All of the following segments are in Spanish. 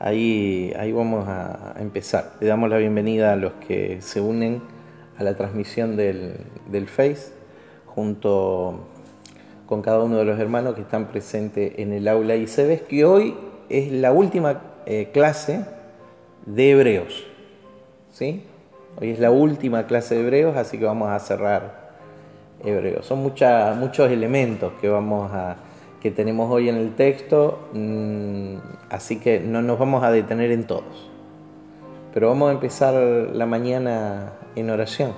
Ahí vamos a empezar. Le damos la bienvenida a los que se unen a la transmisión del Face, junto con cada uno de los hermanos que están presentes en el aula. Y se ve que hoy es la última clase de Hebreos, ¿sí? Hoy es la última clase de Hebreos, así que vamos a cerrar Hebreos. Son muchos elementos que tenemos hoy en el texto, así que no nos vamos a detener en todos. Pero vamos a empezar la mañana en oración.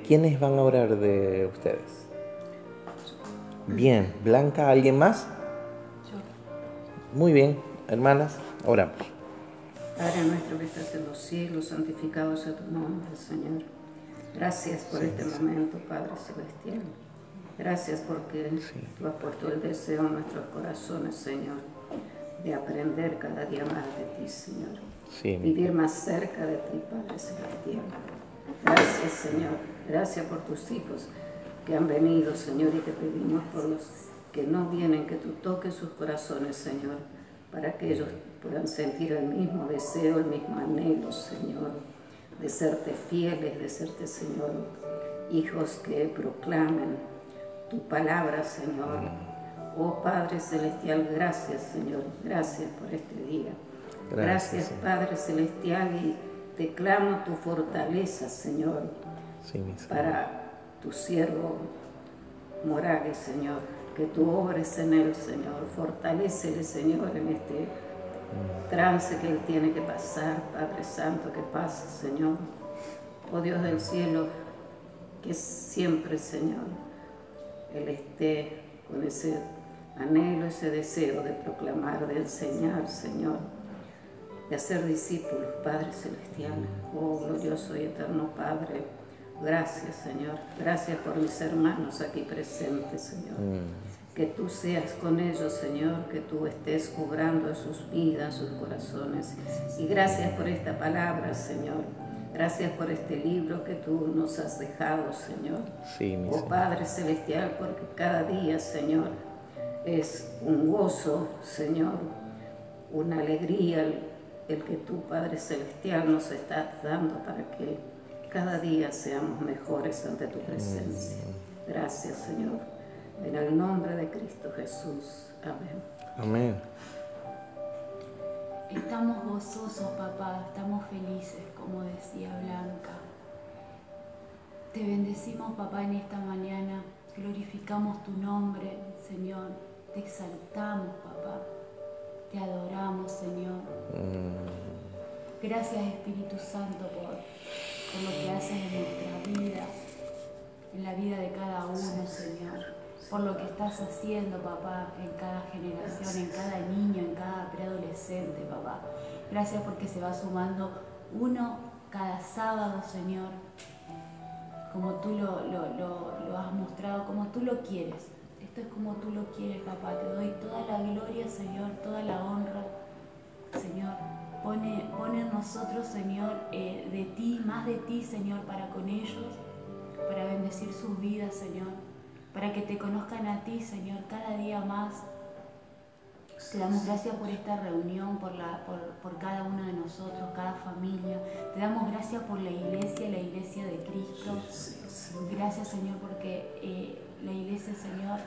¿Quiénes van a orar de ustedes? Bien, Blanca, ¿alguien más? Muy bien, hermanas, oramos. Padre nuestro que estás en los cielos, santificado sea tu nombre, Señor. Gracias por este momento, Padre Celestial. Gracias porque tú has puesto el deseo en nuestros corazones, Señor, de aprender cada día más de ti, Señor. Vivir más cerca de ti, Padre Celestial. Gracias, Señor. Gracias por tus hijos que han venido, Señor, y te pedimos por los que no vienen, que tú toques sus corazones, Señor, para que ellos puedan sentir el mismo deseo, el mismo anhelo, Señor, de serte fieles, de serte, Señor, hijos que proclamen tu palabra, Señor. Oh Padre Celestial, gracias, Señor, gracias por este día. Gracias, Padre Celestial, y te clamo tu fortaleza, Señor, para tu siervo Morales, Señor, que tú obres en él, Señor. Fortalécele, Señor, en este trance que él tiene que pasar, Padre Santo, que pase, Señor. Oh Dios del cielo, que siempre, Señor, él esté con ese anhelo, ese deseo de proclamar, de enseñar, Señor, de hacer discípulos, Padre Celestial. Oh glorioso y eterno Padre, gracias, Señor. Gracias por mis hermanos aquí presentes, Señor. Que tú seas con ellos, Señor, que tú estés obrando en sus vidas, sus corazones. Y gracias por esta palabra, Señor. Gracias por este libro que tú nos has dejado, Señor. Oh Padre Celestial, porque cada día, Señor, es un gozo, Señor, una alegría el que tú, Padre Celestial, nos estás dando para que cada día seamos mejores ante tu presencia. Gracias, Señor. En el nombre de Cristo Jesús. Amén. Amén. Estamos gozosos, papá, estamos felices, como decía Blanca. Te bendecimos, papá, en esta mañana. Glorificamos tu nombre, Señor. Te exaltamos, papá. Te adoramos, Señor. Gracias, Espíritu Santo, por lo que haces en nuestra vida, en la vida de cada uno, Señor. Por lo que estás haciendo, papá, en cada generación, en cada niño, en cada preadolescente, papá. Gracias porque se va sumando uno cada sábado, Señor, como tú lo has mostrado, como tú lo quieres. Esto es como tú lo quieres, papá. Te doy toda la gloria, Señor, toda la honra, Señor. Pone en nosotros, Señor, de ti, más de ti, Señor, para con ellos, para bendecir sus vidas, Señor, para que te conozcan a ti, Señor, cada día más. Te damos gracias por esta reunión, por cada uno de nosotros, cada familia. Te damos gracias por la iglesia de Cristo. Gracias, Señor, porque la iglesia, Señor,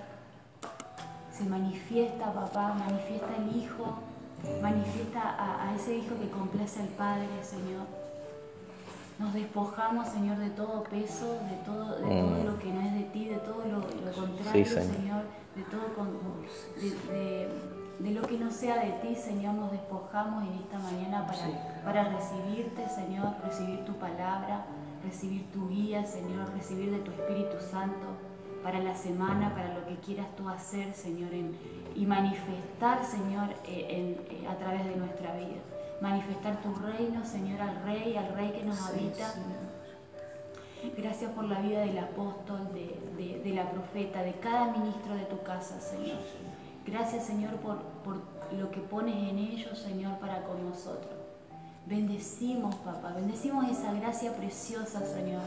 se manifiesta, papá, manifiesta el Hijo, manifiesta a ese Hijo que complace al Padre, Señor. Nos despojamos, Señor, de todo peso, de todo lo que no es de ti, de todo lo contrario, Señor, de todo de lo que no sea de ti, Señor. Nos despojamos en esta mañana para recibirte, Señor, recibir tu palabra, recibir tu guía, Señor, recibir de tu Espíritu Santo para la semana, para lo que quieras tú hacer, Señor, y manifestar, Señor, a través de nuestra vida. Manifestar tu reino, Señor, al Rey que nos habita. Gracias por la vida del apóstol, de la profeta, de cada ministro de tu casa, Señor. Gracias, Señor, por lo que pones en ellos, Señor, para con nosotros. Bendecimos, papá, bendecimos esa gracia preciosa, Señor.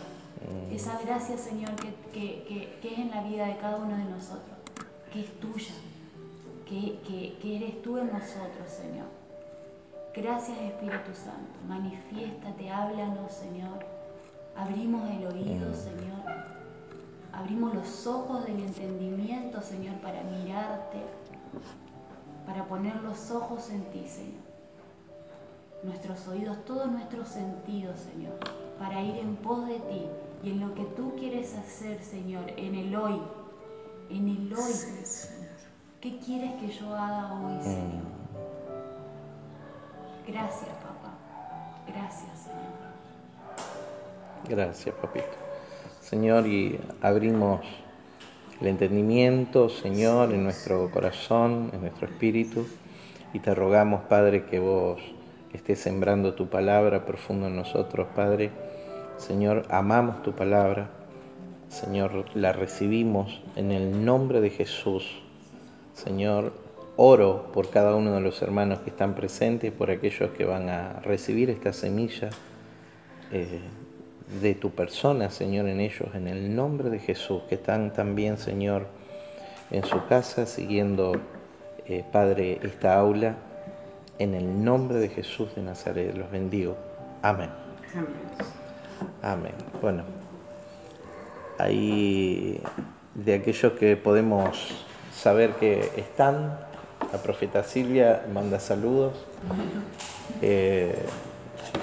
Esa gracia, Señor, que es en la vida de cada uno de nosotros, que es tuya, que eres tú en nosotros, Señor. Gracias, Espíritu Santo. Manifiéstate, háblanos, Señor. Abrimos el oído, Señor. Abrimos los ojos del entendimiento, Señor, para mirarte, para poner los ojos en ti, Señor. Nuestros oídos, todos nuestros sentidos, Señor, para ir en pos de ti y en lo que tú quieres hacer, Señor, en el hoy. En el hoy. ¿Qué quieres que yo haga hoy, Señor? Gracias, papá. Gracias, Señor. Gracias, papito. Señor, y abrimos el entendimiento, Señor, en nuestro corazón, en nuestro espíritu, y te rogamos, Padre, que vos estés sembrando tu palabra profundo en nosotros, Padre. Señor, amamos tu palabra. Señor, la recibimos en el nombre de Jesús. Señor, oro por cada uno de los hermanos que están presentes, por aquellos que van a recibir esta semilla de tu persona, Señor, en ellos, en el nombre de Jesús, que están también, Señor, en su casa siguiendo, Padre, esta aula. En el nombre de Jesús de Nazaret los bendigo. Amén. Amén. Bueno, ahí de aquellos que podemos saber que están, la profeta Silvia manda saludos.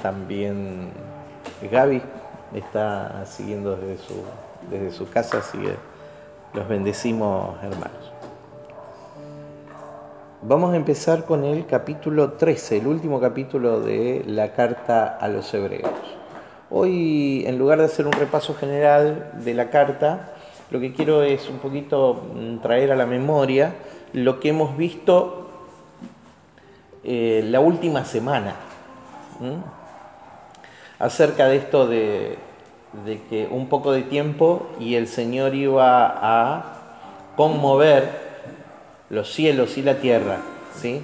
También Gaby está siguiendo desde su casa, así que los bendecimos, hermanos. Vamos a empezar con el capítulo 13, el último capítulo de la carta a los Hebreos. Hoy, en lugar de hacer un repaso general de la carta, lo que quiero es un poquito traer a la memoria lo que hemos visto la última semana. Acerca de esto de que un poco de tiempo y el Señor iba a conmover los cielos y la tierra, ¿sí?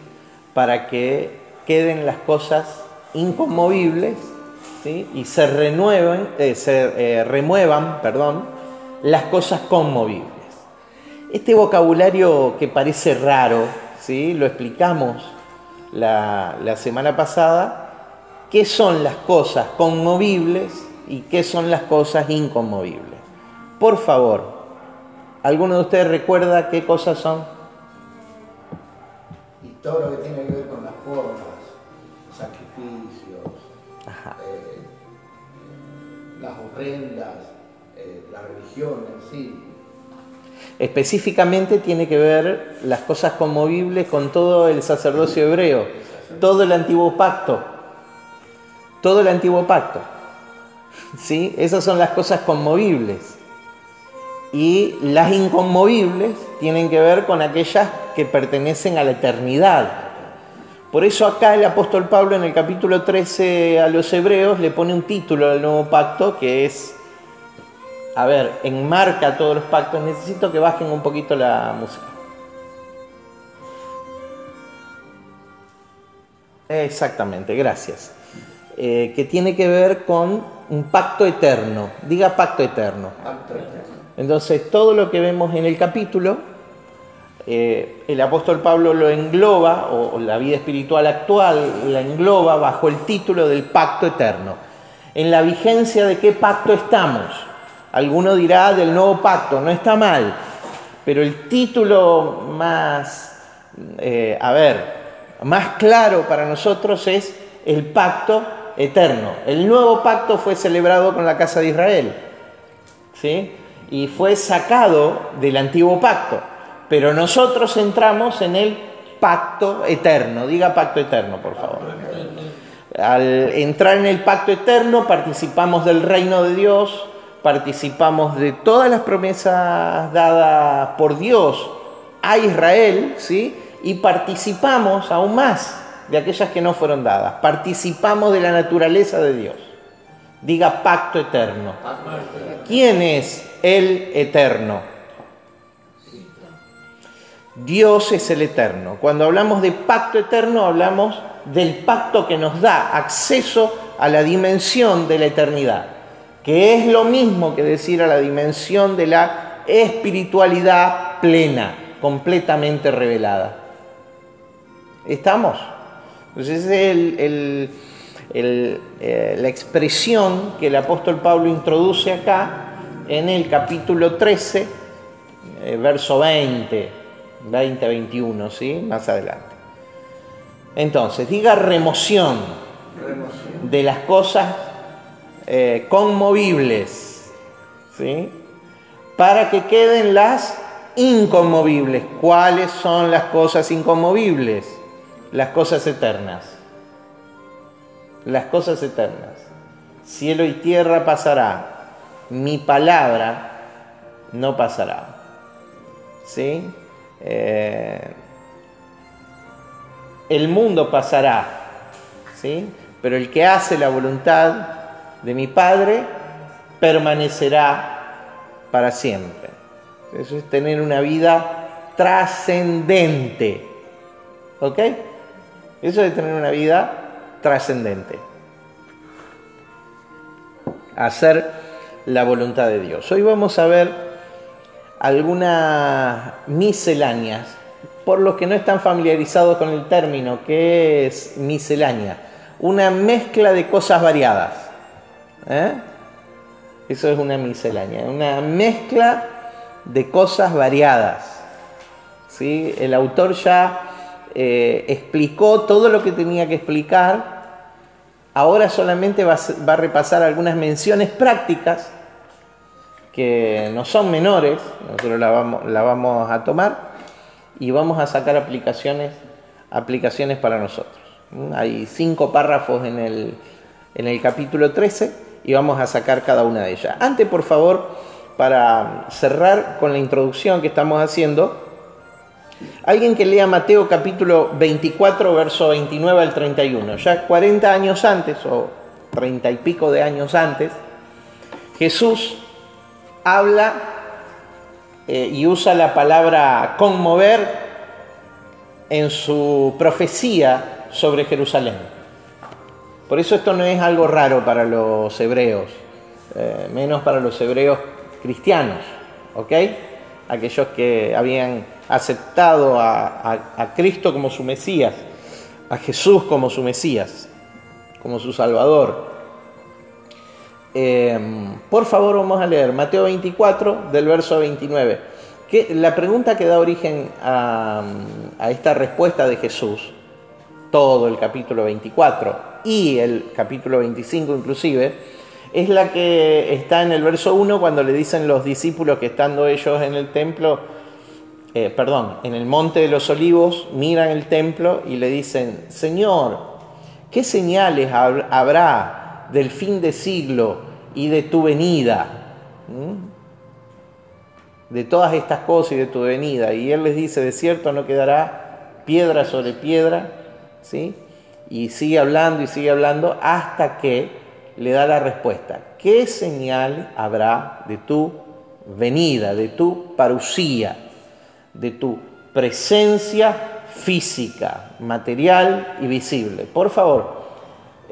Para que queden las cosas inconmovibles, ¿sí? Y se remuevan las cosas conmovibles. Este vocabulario que parece raro, ¿sí? Lo explicamos la semana pasada. ¿Qué son las cosas conmovibles y qué son las cosas inconmovibles? Por favor, ¿alguno de ustedes recuerda qué cosas son? Y todo lo que tiene que ver con las formas, sacrificios, las ofrendas, la religión en sí. Específicamente tiene que ver las cosas conmovibles con todo el sacerdocio hebreo, todo el antiguo pacto. Todo el antiguo pacto, ¿sí? Esas son las cosas conmovibles. Y las inconmovibles tienen que ver con aquellas que pertenecen a la eternidad. Por eso acá el apóstol Pablo en el capítulo 13 a los Hebreos le pone un título al nuevo pacto que es, enmarca todos los pactos. Necesito que bajen un poquito la música. Exactamente, gracias. Que tiene que ver con un pacto eterno. Diga pacto eterno. Pacto eterno. Entonces, todo lo que vemos en el capítulo, el apóstol Pablo lo engloba, o la vida espiritual actual la engloba bajo el título del pacto eterno. En la vigencia de qué pacto estamos. Alguno dirá del nuevo pacto, no está mal, pero el título más claro para nosotros es el pacto eterno. El nuevo pacto fue celebrado con la casa de Israel, ¿sí? Y fue sacado del antiguo pacto, pero nosotros entramos en el pacto eterno. Diga pacto eterno, por favor. Al entrar en el pacto eterno participamos del reino de Dios, participamos de todas las promesas dadas por Dios a Israel, ¿sí? Y participamos aún más de aquellas que no fueron dadas. Participamos de la naturaleza de Dios. Diga pacto eterno. ¿Quién es el eterno? Dios es el eterno. Cuando hablamos de pacto eterno, hablamos del pacto que nos da acceso a la dimensión de la eternidad, que es lo mismo que decir a la dimensión de la espiritualidad plena, completamente revelada. ¿Estamos? Entonces es la expresión que el apóstol Pablo introduce acá en el capítulo 13, verso 20-21, ¿sí? Más adelante. Entonces, diga remoción de las cosas conmovibles, ¿sí? Para que queden las inconmovibles. ¿Cuáles son las cosas inconmovibles? Las cosas eternas. Las cosas eternas. Cielo y tierra pasará, mi palabra no pasará. ¿Sí? El mundo pasará, ¿sí? Pero el que hace la voluntad de mi Padre permanecerá para siempre. Eso es tener una vida trascendente. ¿Ok? Eso es tener una vida trascendente. Hacer la voluntad de Dios. Hoy vamos a ver algunas misceláneas. Por los que no están familiarizados con el término, ¿qué es miscelánea? Una mezcla de cosas variadas. Eso es una miscelánea, una mezcla de cosas variadas. ¿Sí? El autor ya explicó todo lo que tenía que explicar. Ahora solamente va a repasar algunas menciones prácticas que no son menores. Nosotros la vamos a tomar y vamos a sacar aplicaciones para nosotros. Hay 5 párrafos en el capítulo 13 y vamos a sacar cada una de ellas. Antes, por favor, para cerrar con la introducción que estamos haciendo, alguien que lea Mateo capítulo 24, verso 29 al 31. Ya 40 años antes, o 30 y pico de años antes, Jesús habla y usa la palabra conmover en su profecía sobre Jerusalén. Por eso esto no es algo raro para los hebreos, menos para los hebreos cristianos, ¿ok? Aquellos que habían aceptado a Cristo como su Mesías, a Jesús como su Mesías, como su Salvador. Por favor, vamos a leer Mateo 24, del verso 29. La pregunta que da origen a esta respuesta de Jesús, todo el capítulo 24 y el capítulo 25 inclusive, es la que está en el verso 1 cuando le dicen los discípulos que estando ellos en el templo, en el monte de los olivos, miran el templo y le dicen: Señor, ¿qué señales habrá del fin de siglo y de tu venida? De todas estas cosas y de tu venida. Y él les dice: de cierto no quedará piedra sobre piedra, ¿sí? Y sigue hablando hasta que le da la respuesta: ¿qué señal habrá de tu venida, de tu parusía, de tu presencia física, material y visible? Por favor,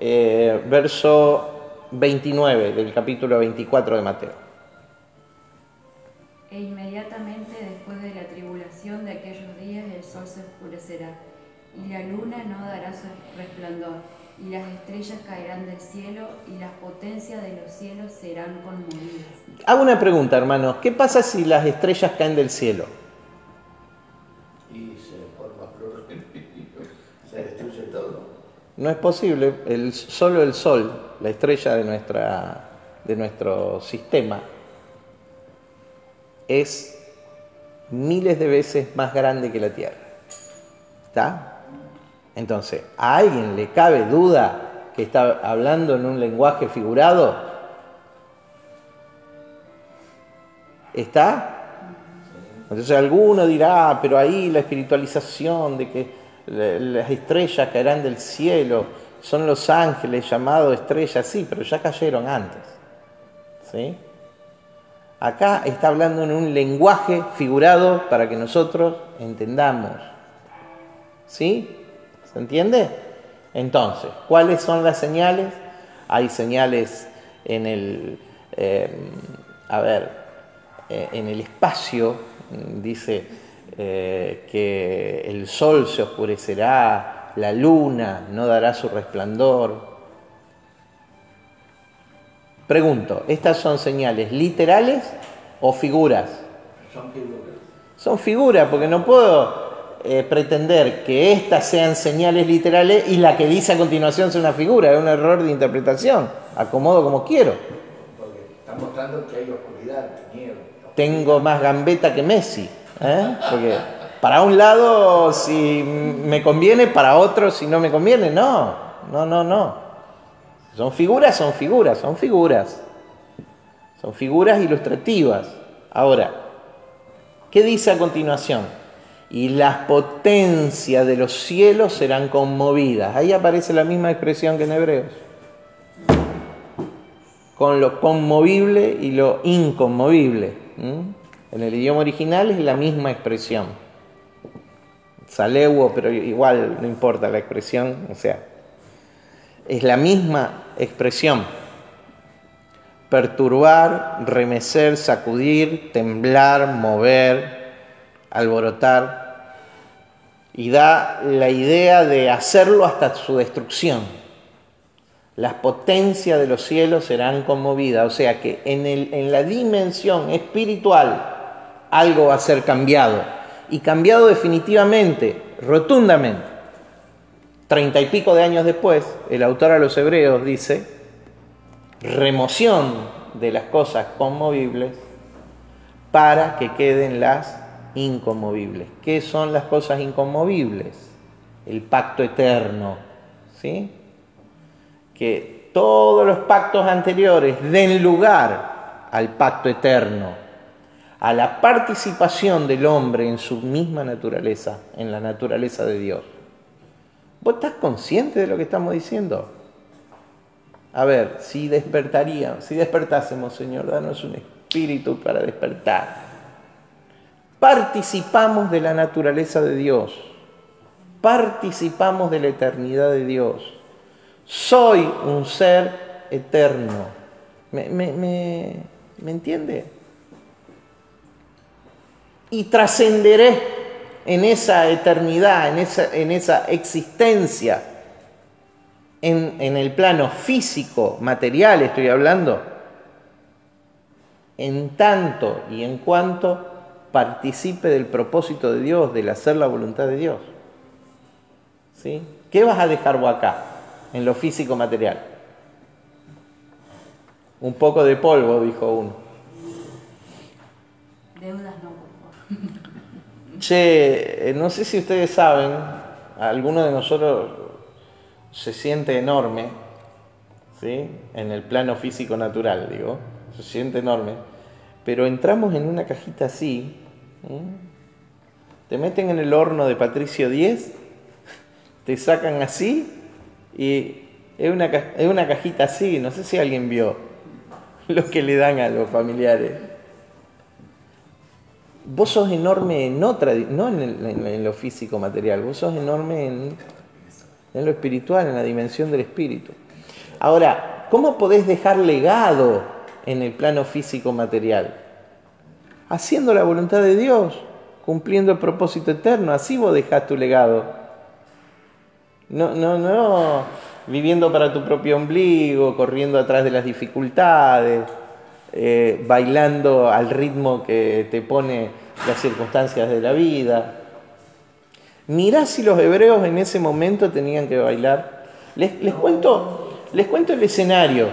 verso 29 del capítulo 24 de Mateo. E inmediatamente después de la tribulación de aquellos días el sol se oscurecerá, y la luna no dará su resplandor, y las estrellas caerán del cielo, y las potencias de los cielos serán conmovidas. Hago una pregunta, hermanos. ¿Qué pasa si las estrellas caen del cielo? Y se forma se destruye todo. No es posible. Solo el sol, la estrella de nuestro sistema, es miles de veces más grande que la Tierra. ¿Está? Entonces, ¿a alguien le cabe duda que está hablando en un lenguaje figurado? ¿Está? Entonces alguno dirá: pero ahí la espiritualización de que las estrellas caerán del cielo, son los ángeles llamados estrellas. Sí, pero ya cayeron antes. ¿Sí? Acá está hablando en un lenguaje figurado para que nosotros entendamos. ¿Sí? ¿Se entiende? Entonces, ¿cuáles son las señales? Hay señales en el espacio. Dice que el sol se oscurecerá la luna, no dará su resplandor. Pregunto, ¿estas son señales literales o figuras? Son figuras. Son figuras, porque no puedo pretender que estas sean señales literales y la que dice a continuación sea una figura. Es un error de interpretación. Acomodo como quiero. Porque está mostrando que hay oscuridad, tinieblas. Tengo más gambeta que Messi, ¿eh? Porque para un lado si me conviene, para otro si no me conviene. No. Son figuras, son figuras, son figuras. Son figuras ilustrativas. Ahora, ¿qué dice a continuación? Y las potencias de los cielos serán conmovidas. Ahí aparece la misma expresión que en Hebreos. Con lo conmovible y lo inconmovible. En el idioma original es la misma expresión. Saleuo, pero igual no importa la expresión, o sea, es la misma expresión. Perturbar, remecer, sacudir, temblar, mover, alborotar, y da la idea de hacerlo hasta su destrucción. Las potencias de los cielos serán conmovidas, o sea que en la dimensión espiritual algo va a ser cambiado, y cambiado definitivamente, rotundamente. 30 y pico de años después, el autor a los Hebreos dice: remoción de las cosas conmovibles para que queden las inconmovibles. ¿Qué son las cosas inconmovibles? El pacto eterno, ¿sí? Que todos los pactos anteriores den lugar al pacto eterno, a la participación del hombre en su misma naturaleza, en la naturaleza de Dios. ¿Vos estás consciente de lo que estamos diciendo? A ver, si despertásemos, Señor, danos un espíritu para despertar. Participamos de la naturaleza de Dios. Participamos de la eternidad de Dios. Soy un ser eterno. ¿Me entiende? Y trascenderé en esa eternidad, en esa existencia, en el plano físico, material estoy hablando, en tanto y en cuanto participe del propósito de Dios, del hacer la voluntad de Dios. ¿Sí? ¿Qué vas a dejar vos acá, en lo físico material? Un poco de polvo, dijo uno. Deudas no, por favor. Che, no sé si ustedes saben, alguno de nosotros se siente enorme, ¿sí? En el plano físico natural, digo, se siente enorme, pero entramos en una cajita así, ¿sí? Te meten en el horno de Patricio 10, te sacan así y es una cajita así, no sé si alguien vio lo que le dan a los familiares. Vos sos enorme no en lo físico material, vos sos enorme en lo espiritual, en la dimensión del espíritu. Ahora, ¿cómo podés dejar legado en el plano físico material? Haciendo la voluntad de Dios, cumpliendo el propósito eterno, así vos dejás tu legado. No viviendo para tu propio ombligo, corriendo atrás de las dificultades, bailando al ritmo que te pone las circunstancias de la vida. Mirá si los hebreos en ese momento tenían que bailar. Les cuento el escenario.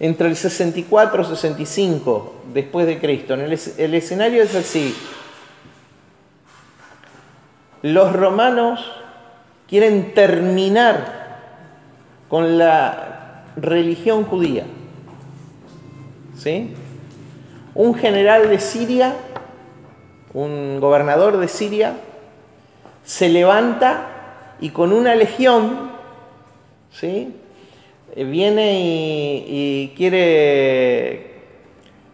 Entre el 64 y 65 después de Cristo, el escenario es así. Los romanos quieren terminar con la religión judía. ¿Sí? Un general de Siria, un gobernador de Siria, se levanta y con una legión, ¿sí? Viene y quiere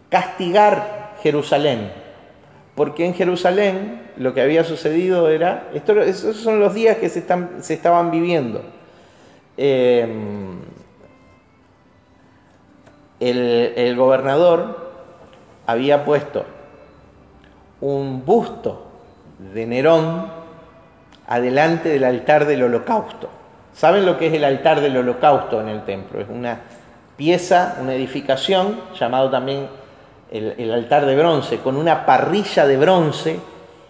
castigar Jerusalén, porque en Jerusalén lo que había sucedido era, esos son los días que se estaban viviendo. El gobernador había puesto un busto de Nerón adelante del altar del holocausto. ¿Saben lo que es el altar del holocausto en el templo? Es una pieza, una edificación, llamado también el altar de bronce, con una parrilla de bronce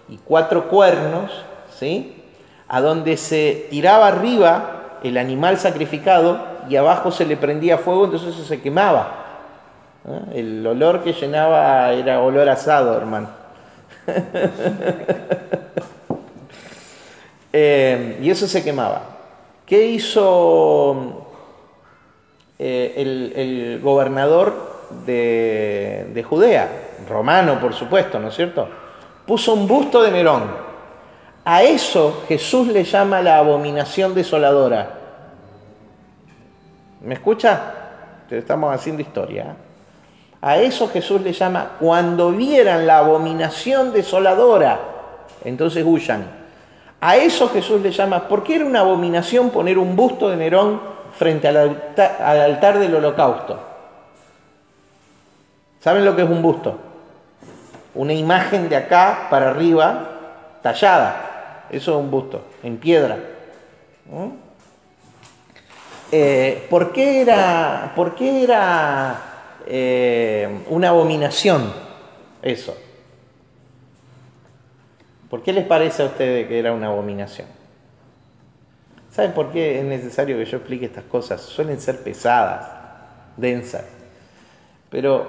y 4 cuernos, ¿sí?, a donde se tiraba arriba el animal sacrificado y abajo se le prendía fuego, entonces eso se quemaba. El olor que llenaba era olor asado, hermano. Y eso se quemaba. ¿Qué hizo el gobernador de Judea? Romano, por supuesto, ¿no es cierto? Puso un busto de Nerón. A eso Jesús le llama la abominación desoladora. ¿Me escucha? Estamos haciendo historia. A eso Jesús le llama: cuando vieran la abominación desoladora, entonces huyan. A eso Jesús le llama: ¿por qué era una abominación poner un busto de Nerón frente al altar del holocausto? ¿Saben lo que es un busto? Una imagen de acá para arriba, tallada. Eso es un busto, en piedra. ¿Por qué era una abominación eso? ¿Por qué les parece a ustedes que era una abominación? ¿Saben por qué es necesario que yo explique estas cosas? Suelen ser pesadas, densas. Pero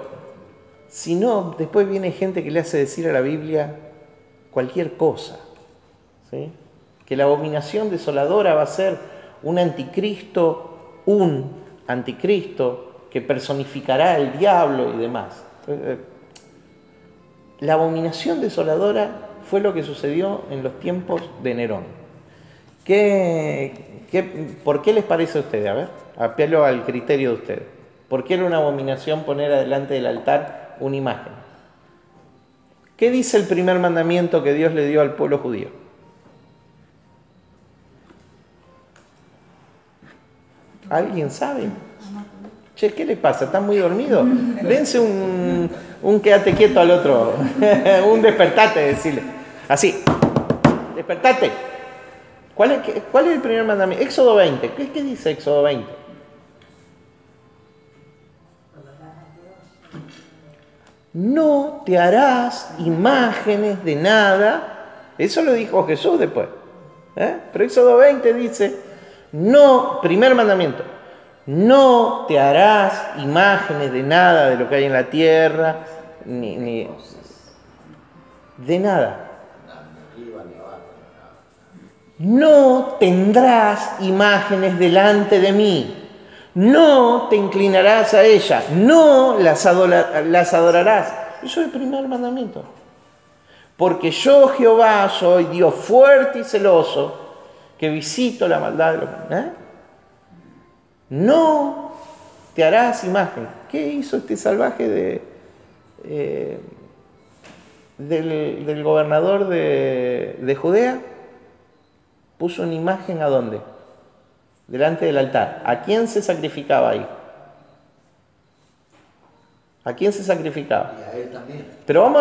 si no, después viene gente que le hace decir a la Biblia cualquier cosa, ¿sí? Que la abominación desoladora va a ser un anticristo que personificará al diablo y demás. La abominación desoladora fue lo que sucedió en los tiempos de Nerón. ¿Por qué les parece a ustedes? A ver, apelo al criterio de ustedes. ¿Por qué era una abominación poner adelante del altar una imagen? ¿Qué dice el primer mandamiento que Dios le dio al pueblo judío? ¿Alguien sabe? Che, ¿qué le pasa? ¿Están muy dormidos? Dense un quédate quieto al otro. Un despertate, decirle. Así. Despertate. ¿Cuál es el primer mandamiento? Éxodo 20. ¿Qué dice Éxodo 20? No te harás imágenes de nada. Eso lo dijo Jesús después. Pero Éxodo 20 dice: no, primer mandamiento, no te harás imágenes de nada de lo que hay en la tierra, ni de nada. No tendrás imágenes delante de mí. No te inclinarás a ella. No las adorarás. Eso es el primer mandamiento. Porque yo, Jehová, soy Dios fuerte y celoso, que visito la maldad de los... No te harás imagen. ¿Qué hizo este salvaje del gobernador de Judea? Puso una imagen ¿a dónde? Delante del altar. ¿A quién se sacrificaba ahí? ¿A quién se sacrificaba? Y a él también. Pero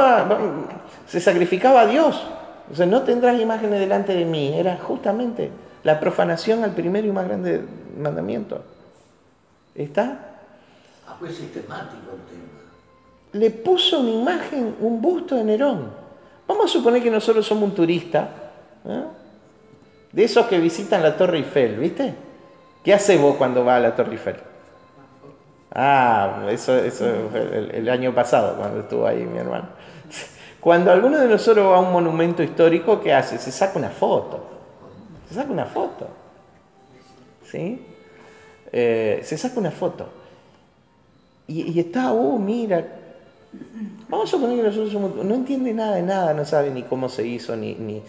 se sacrificaba a Dios. O sea, no tendrás imágenes delante de mí. Era justamente la profanación al primero y más grande mandamiento. ¿Está? Fue sistemático el tema. Le puso una imagen, un busto de Nerón. Vamos a suponer que nosotros somos un turista, de esos que visitan la Torre Eiffel, ¿viste? ¿Qué haces vos cuando vas a la Torre Eiffel? Eso fue el año pasado, cuando estuvo ahí mi hermano. Cuando alguno de nosotros va a un monumento histórico, ¿qué hace? Se saca una foto. Se saca una foto. ¿Sí? Se saca una foto. Y está, mira. Vamos a suponer que nosotros somos... No entiende nada de nada, no sabe ni cómo se hizo, ni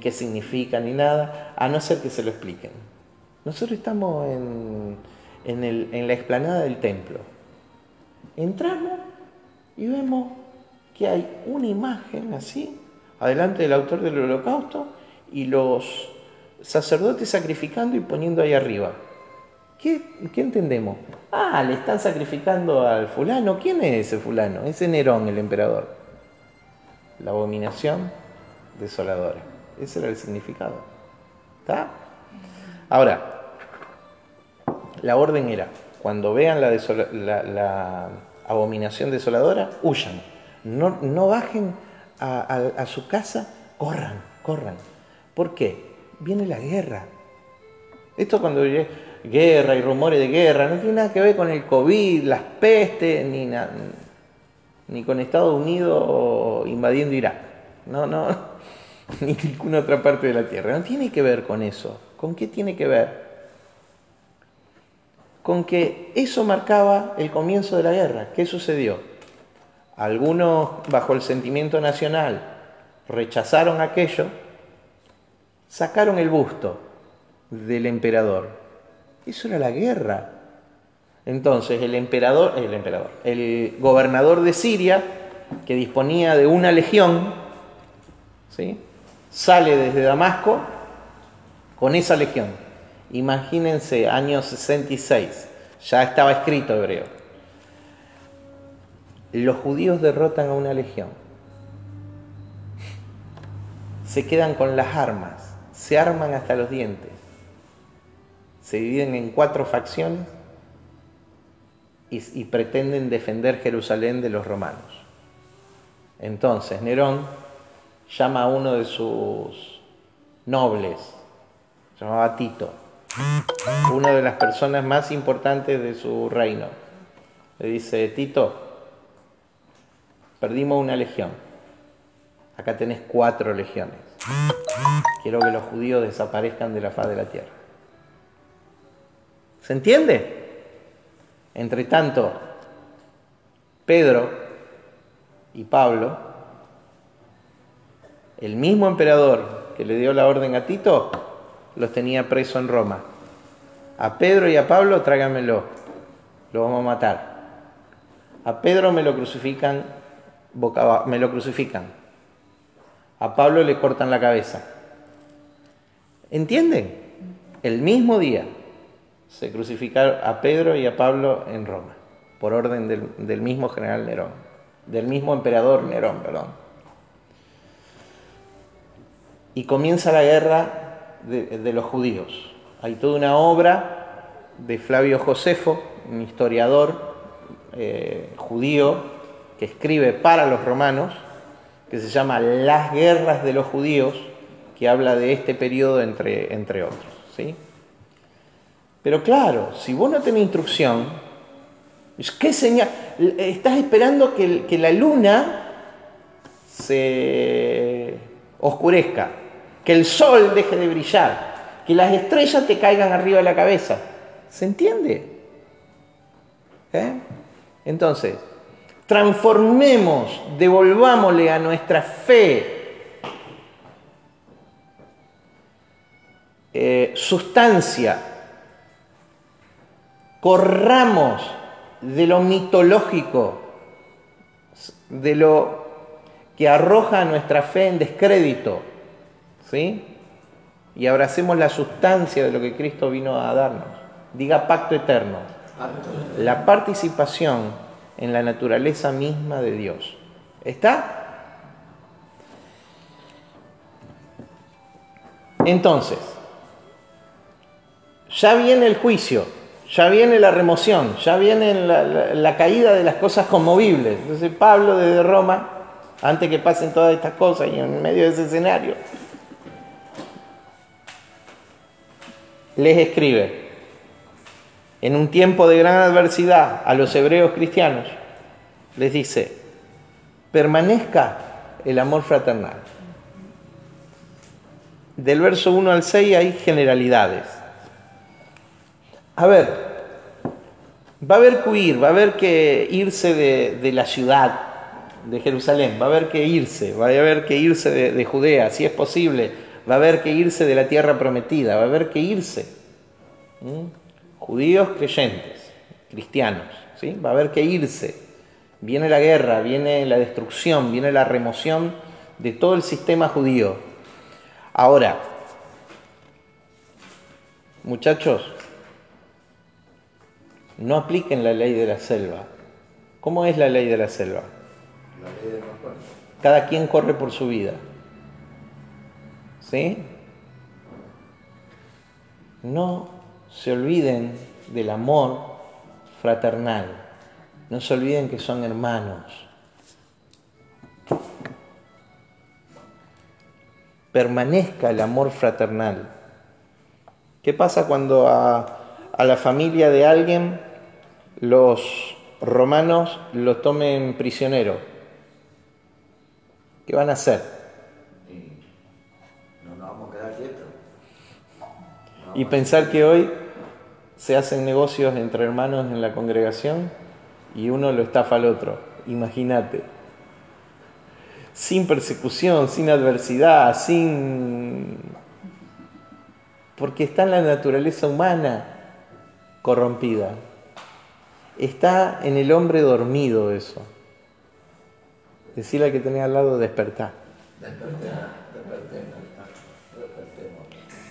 qué significa, ni nada, a no ser que se lo expliquen. Nosotros estamos en la explanada del templo. Entramos y vemos que hay una imagen así, adelante del autor del holocausto, y los sacerdotes sacrificando y poniendo ahí arriba. ¿Qué entendemos? Le están sacrificando al fulano. ¿Quién es ese fulano? Ese Nerón, el emperador. La abominación desoladora. Ese era el significado. ¿Está? Ahora, la orden era, cuando vean la abominación desoladora, huyan. No bajen a su casa, corran. ¿Por qué? Viene la guerra. Esto cuando guerra y rumores de guerra no tiene nada que ver con el COVID, las pestes, ni con Estados Unidos invadiendo Irak. No, ni ninguna otra parte de la tierra. No tiene que ver con eso. ¿Con qué tiene que ver? Con que eso marcaba el comienzo de la guerra. ¿Qué sucedió? Algunos, bajo el sentimiento nacional, rechazaron aquello, sacaron el busto del emperador. Eso era la guerra. Entonces el gobernador de Siria, que disponía de una legión, ¿sí?, sale desde Damasco con esa legión. Imagínense, año 66, ya estaba escrito hebreo. Los judíos derrotan a una legión. Se quedan con las armas, se arman hasta los dientes. Se dividen en 4 facciones y pretenden defender Jerusalén de los romanos. Entonces Nerón llama a uno de sus nobles, se llamaba Tito, una de las personas más importantes de su reino. Le dice: Tito, perdimos una legión, acá tenés 4 legiones. Quiero que los judíos desaparezcan de la faz de la tierra. ¿Se entiende? Entre tanto, Pedro y Pablo, el mismo emperador que le dio la orden a Tito, los tenía preso en Roma. A Pedro y a Pablo, tráiganmelo, lo vamos a matar. A Pedro me lo crucifican boca abajo, me lo crucifican. A Pablo le cortan la cabeza. ¿Entienden? El mismo día se crucificaron a Pedro y a Pablo en Roma, por orden del mismo general Nerón, del mismo emperador Nerón, perdón. Y comienza la guerra de los judíos. Hay toda una obra de Flavio Josefo, un historiador judío que escribe para los romanos, que se llama Las guerras de los judíos, que habla de este periodo entre otros, ¿sí? Pero claro, si vos no tenés instrucción, ¿qué señal? Estás esperando que la luna se oscurezca, que el sol deje de brillar, que las estrellas te caigan arriba de la cabeza. ¿Se entiende? Entonces, transformemos, devolvámosle a nuestra fe sustancia. Corramos de lo mitológico, de lo que arroja a nuestra fe en descrédito, ¿sí? Y abracemos la sustancia de lo que Cristo vino a darnos. Diga pacto eterno. La participación en la naturaleza misma de Dios. ¿Está? Entonces, ya viene el juicio. Ya viene la remoción, ya viene la caída de las cosas conmovibles. Entonces Pablo desde Roma, antes que pasen todas estas cosas y en medio de ese escenario, les escribe, en un tiempo de gran adversidad a los hebreos cristianos, les dice: permanezca el amor fraternal. Del verso 1 al 6 hay generalidades. A ver, va a haber que huir, va a haber que irse de la ciudad de Jerusalén, va a haber que irse de Judea, si es posible, va a haber que irse de la tierra prometida, va a haber que irse. Judíos creyentes, cristianos, ¿sí? Va a haber que irse. Viene la guerra, viene la destrucción, viene la remoción de todo el sistema judío. Ahora, muchachos, no apliquen la ley de la selva. ¿Cómo es la ley de la selva? La ley del más fuerte. Cada quien corre por su vida. ¿Sí? no se olviden del amor fraternal. No se olviden que son hermanos. Permanezca el amor fraternal. ¿Qué pasa cuando a la familia de alguien los romanos lo tomen prisionero? ¿Qué van a hacer? No nos vamos a quedar quietos. Y pensar que hoy se hacen negocios entre hermanos en la congregación y uno lo estafa al otro. Imagínate. Sin persecución, sin adversidad, porque está en la naturaleza humana corrompida. Está en el hombre dormido eso. Decirle al que tenés al lado, despertá. Despertemos.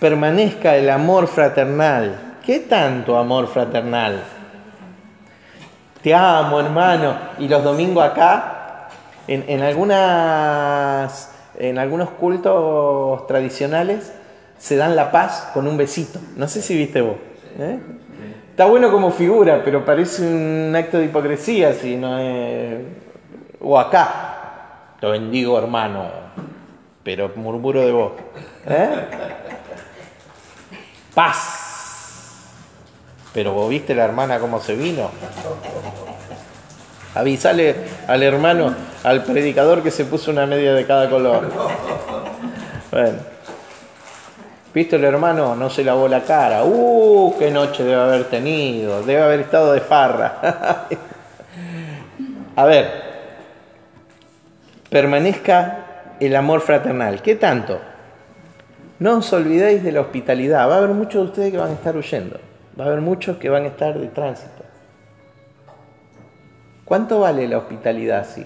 Permanezca el amor fraternal. ¿Qué tanto amor fraternal? Te amo, hermano. Y los domingos acá, en algunos cultos tradicionales, se dan la paz con un besito. No sé si viste vos. Está bueno como figura, pero parece un acto de hipocresía si no es... O acá, te bendigo, hermano, pero murmuro de vos. Paz. Pero vos viste la hermana cómo se vino. Avisale al hermano, al predicador, que se puso una media de cada color. Bueno. ¿Viste el hermano? No se lavó la cara. ¡Qué noche debe haber tenido! Debe haber estado de farra. A ver. Permanezca el amor fraternal. ¿Qué tanto? No os olvidéis de la hospitalidad. Va a haber muchos de ustedes que van a estar huyendo. Va a haber muchos que van a estar de tránsito. ¿Cuánto vale la hospitalidad así?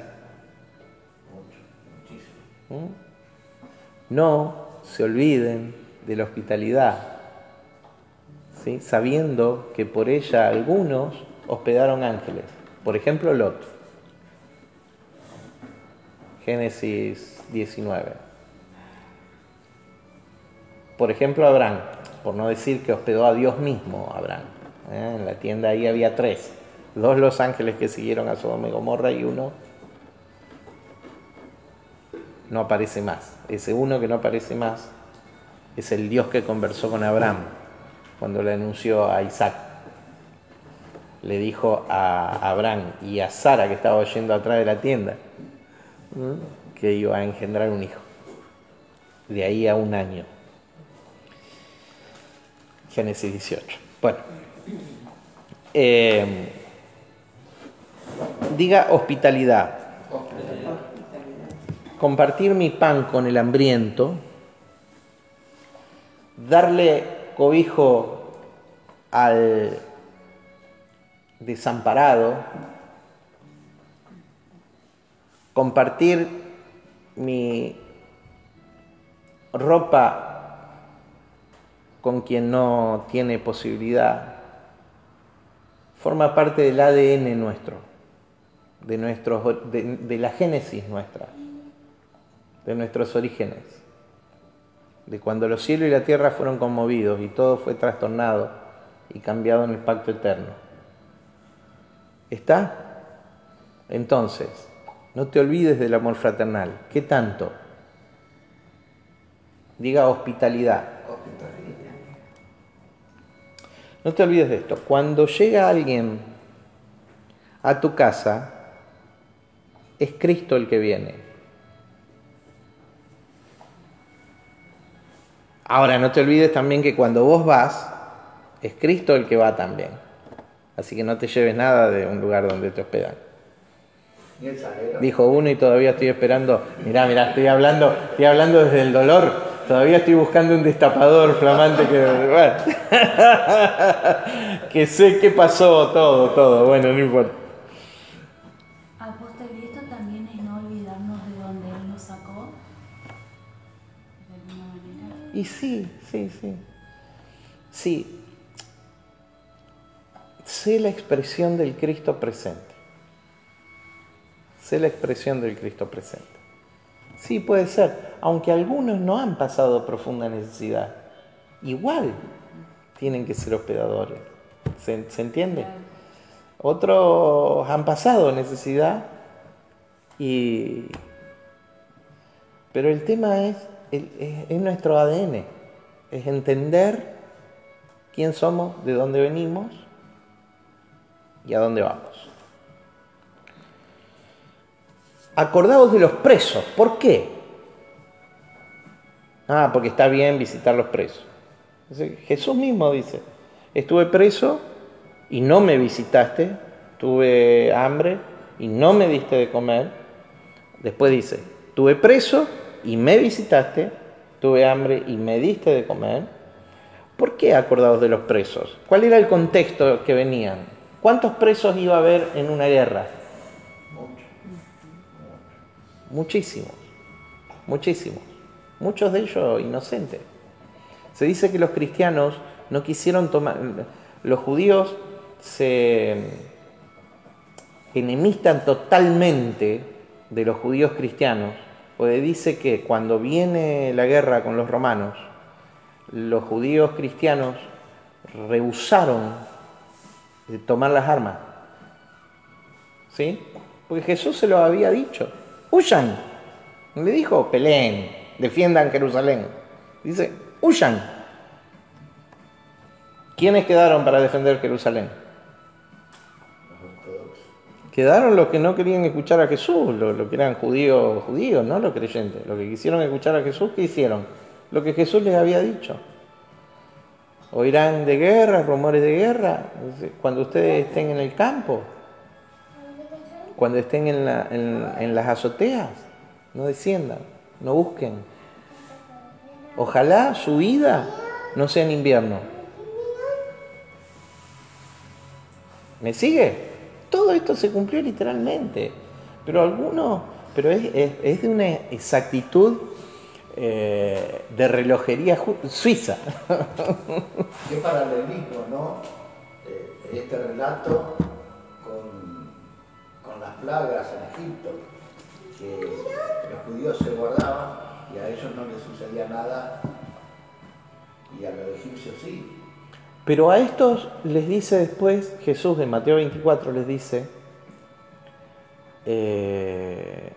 Muchísimo. No se olviden de la hospitalidad, ¿sí? Sabiendo que por ella algunos hospedaron ángeles. Por ejemplo, Lot. Génesis 19. Por ejemplo, Abraham, por no decir que hospedó a Dios mismo, Abraham. En la tienda ahí había 3. 2 los ángeles que siguieron a Sodoma y Gomorra y uno no aparece más. Ese uno que no aparece más es el Dios que conversó con Abraham cuando le anunció a Isaac. Le dijo a Abraham y a Sara, que estaba oyendo atrás de la tienda, que iba a engendrar un hijo. De ahí a 1 año. Génesis 18. Bueno. Diga hospitalidad. Compartir mi pan con el hambriento. Darle cobijo al desamparado. Compartir mi ropa con quien no tiene posibilidad. Forma parte del ADN nuestro, de la génesis nuestra, de nuestros orígenes, de cuando los cielos y la tierra fueron conmovidos y todo fue trastornado y cambiado en el pacto eterno. ¿Está? Entonces, no te olvides del amor fraternal. ¿Qué tanto? Diga hospitalidad. No te olvides de esto. Cuando llega alguien a tu casa, es Cristo el que viene. Ahora, no te olvides también que cuando vos vas, es Cristo el que va también. Así que no te lleves nada de un lugar donde te hospedan. Dijo uno y todavía estoy esperando. Mirá, estoy hablando desde el dolor. Todavía estoy buscando un destapador flamante que sé qué pasó, todo. Bueno, no importa. Apóstol, y esto también es no olvidarnos de donde Él nos sacó, de alguna manera. Y sí. Sé la expresión del Cristo presente. Sí, puede ser, aunque algunos no han pasado profunda necesidad. Igual, tienen que ser hospedadores. ¿Se entiende? Otros han pasado necesidad, pero el tema es nuestro ADN, es entender quién somos, de dónde venimos y a dónde vamos. Acordaos de los presos. ¿Por qué? Porque está bien visitar los presos. Jesús mismo dice, estuve preso y no me visitaste, tuve hambre y no me diste de comer. Después dice, tuve preso y me visitaste, tuve hambre y me diste de comer. ¿Por qué acordados de los presos? ¿Cuál era el contexto que venían? ¿Cuántos presos iba a haber en una guerra? Muchísimos, muchísimos. Muchos de ellos inocentes. Se dice que los cristianos no quisieron tomar... Los judíos se enemistan totalmente de los judíos cristianos, porque dice que cuando viene la guerra con los romanos, los judíos cristianos rehusaron tomar las armas. ¿Sí? Porque Jesús se lo había dicho. ¡Huyan! No le dijo, peleen, defiendan Jerusalén. Dice, ¡huyan! ¿Quiénes quedaron para defender Jerusalén? Quedaron los que no querían escuchar a Jesús, los que eran judíos, no los creyentes. Los que quisieron escuchar a Jesús, ¿qué hicieron? Lo que Jesús les había dicho. Oirán de guerra, rumores de guerra, cuando ustedes estén en el campo, cuando estén en las azoteas, no desciendan, no busquen. Ojalá su vida no sea en invierno. ¿Me sigue? Todo esto se cumplió literalmente, pero es de una exactitud de relojería suiza. Qué paralelismo, ¿no? Este relato con las plagas en Egipto, que los judíos se guardaban y a ellos no les sucedía nada y a los egipcios sí. Pero a estos les dice después, Jesús en Mateo 24 les dice, en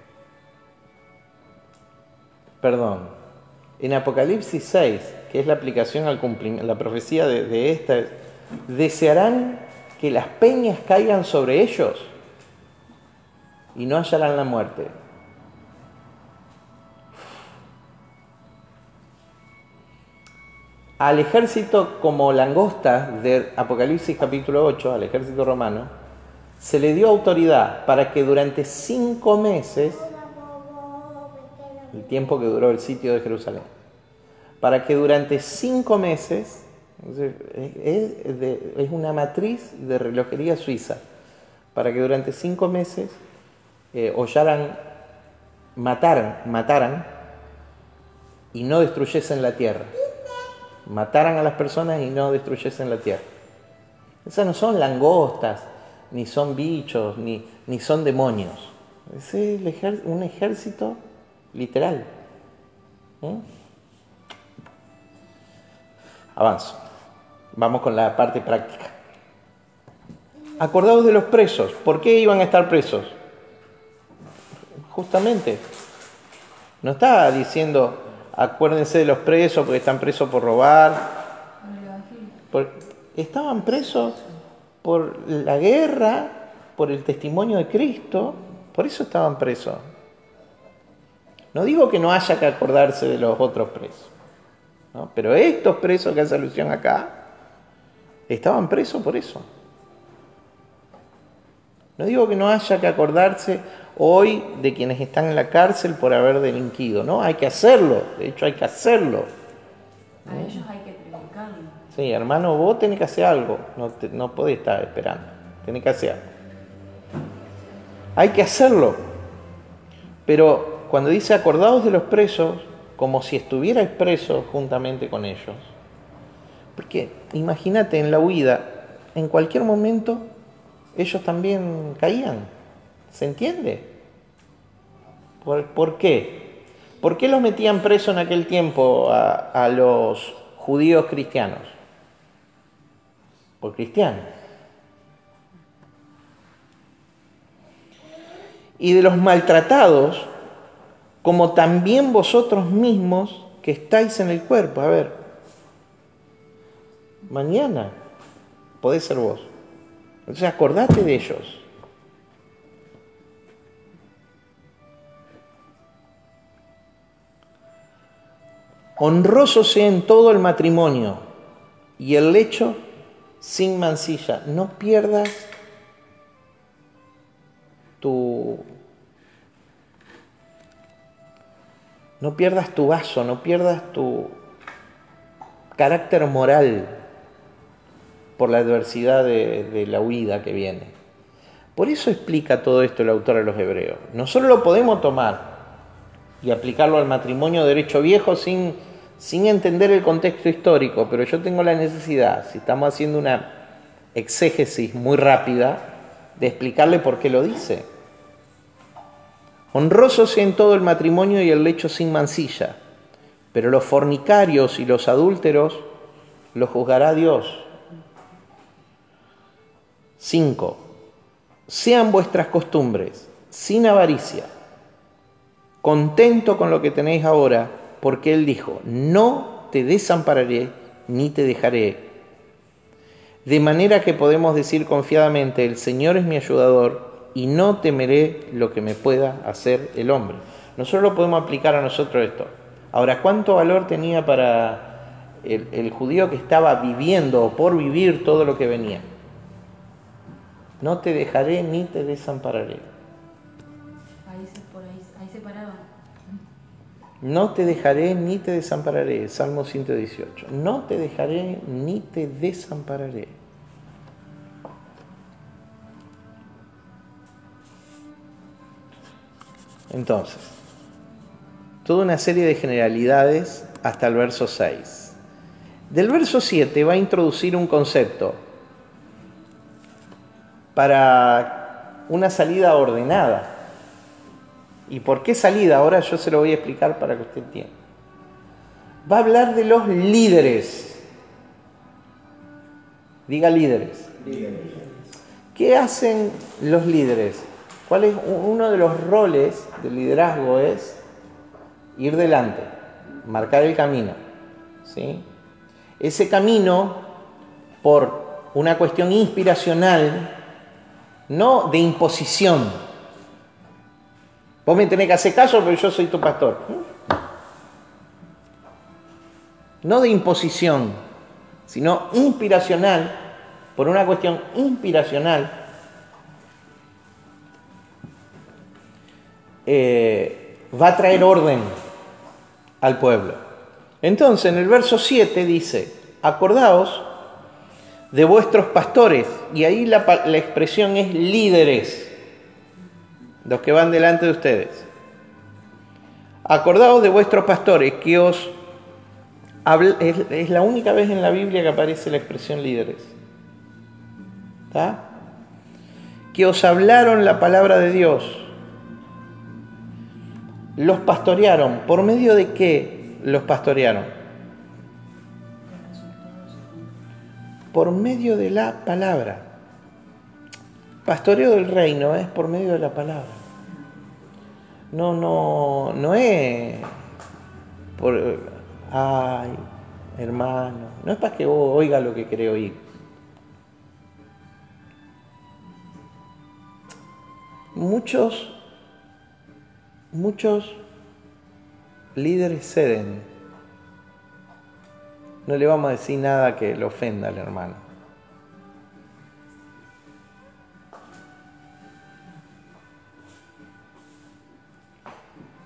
Apocalipsis 6, que es la aplicación al cumplimiento, la profecía de esta, desearán que las peñas caigan sobre ellos y no hallarán la muerte. Al ejército como langostas de Apocalipsis capítulo 8, al ejército romano, se le dio autoridad para que durante 5 meses, el tiempo que duró el sitio de Jerusalén, para que durante 5 meses, es una matriz de relojería suiza, para que durante 5 meses mataran y no destruyesen la tierra. Mataran a las personas y no destruyesen la tierra. Esas no son langostas, ni son bichos, ni son demonios. Es un ejército literal. Avanzo. Vamos con la parte práctica. Acordaos de los presos. ¿Por qué iban a estar presos? Justamente. No está diciendo... Acuérdense de los presos porque están presos por robar. Estaban presos por la guerra, por el testimonio de Cristo. Por eso estaban presos. No digo que no haya que acordarse de los otros presos, ¿no? Pero estos presos que hace alusión acá, estaban presos por eso. No digo que no haya que acordarse hoy de quienes están en la cárcel por haber delinquido, ¿no? Hay que hacerlo, de hecho hay que hacerlo. A ellos hay que predicarlo. Sí, hermano, vos tenés que hacer algo, no podés estar esperando, tenés que hacer algo. Hay que hacerlo, pero cuando dice acordaos de los presos, como si estuvierais presos juntamente con ellos. Porque imagínate en la huida, en cualquier momento ellos también caían. ¿Se entiende? ¿Por qué? ¿Por qué los metían presos en aquel tiempo a los judíos cristianos? por cristianos. Y de los maltratados, como también vosotros mismos que estáis en el cuerpo. A ver, mañana podés ser vos. Entonces acordate de ellos. Honroso sea en todo el matrimonio y el lecho sin mancilla. No pierdas tu vaso, no pierdas tu carácter moral por la adversidad de la huida que viene. Por eso explica todo esto el autor de los Hebreos. Nosotros lo podemos tomar y aplicarlo al matrimonio de derecho viejo sin entender el contexto histórico, pero yo tengo la necesidad, si estamos haciendo una exégesis muy rápida, de explicarle por qué lo dice. Honroso sea en todo el matrimonio y el lecho sin mancilla, pero los fornicarios y los adúlteros los juzgará Dios. 5. Sean vuestras costumbres sin avaricia, contento con lo que tenéis ahora, porque Él dijo, no te desampararé ni te dejaré. De manera que podemos decir confiadamente, el Señor es mi ayudador y no temeré lo que me pueda hacer el hombre. Nosotros lo podemos aplicar a nosotros esto. Ahora, ¿cuánto valor tenía para el judío que estaba viviendo o por vivir todo lo que venía? No te dejaré ni te desampararé. Ahí se paraba. No te dejaré ni te desampararé. Salmo 118. No te dejaré ni te desampararé. Entonces, toda una serie de generalidades hasta el verso 6. Del verso 7 va a introducir un concepto para una salida ordenada. ¿Y por qué salida? Ahora yo se lo voy a explicar para que usted entienda. Va a hablar de los líderes. Diga líderes. ¿Qué hacen los líderes? ¿Cuál es uno de los roles del liderazgo? Es ir delante, marcar el camino, ¿sí? Ese camino, por una cuestión inspiracional, no de imposición. Vos me tenés que hacer caso, pero yo soy tu pastor. No de imposición, sino inspiracional, por una cuestión inspiracional. Va a traer orden al pueblo. Entonces, en el verso 7 dice, acordaos de vuestros pastores, y ahí la expresión es líderes, los que van delante de ustedes. Acordaos de vuestros pastores, que es la única vez en la Biblia que aparece la expresión líderes. ¿Está? Que os hablaron la palabra de Dios. Los pastorearon. ¿Por medio de qué los pastorearon? Por medio de la palabra. Pastoreo del reino es por medio de la palabra. No es por, ay, hermano, no es para que vos oiga lo que querés oír. Muchos líderes ceden. No le vamos a decir nada que le ofenda al hermano.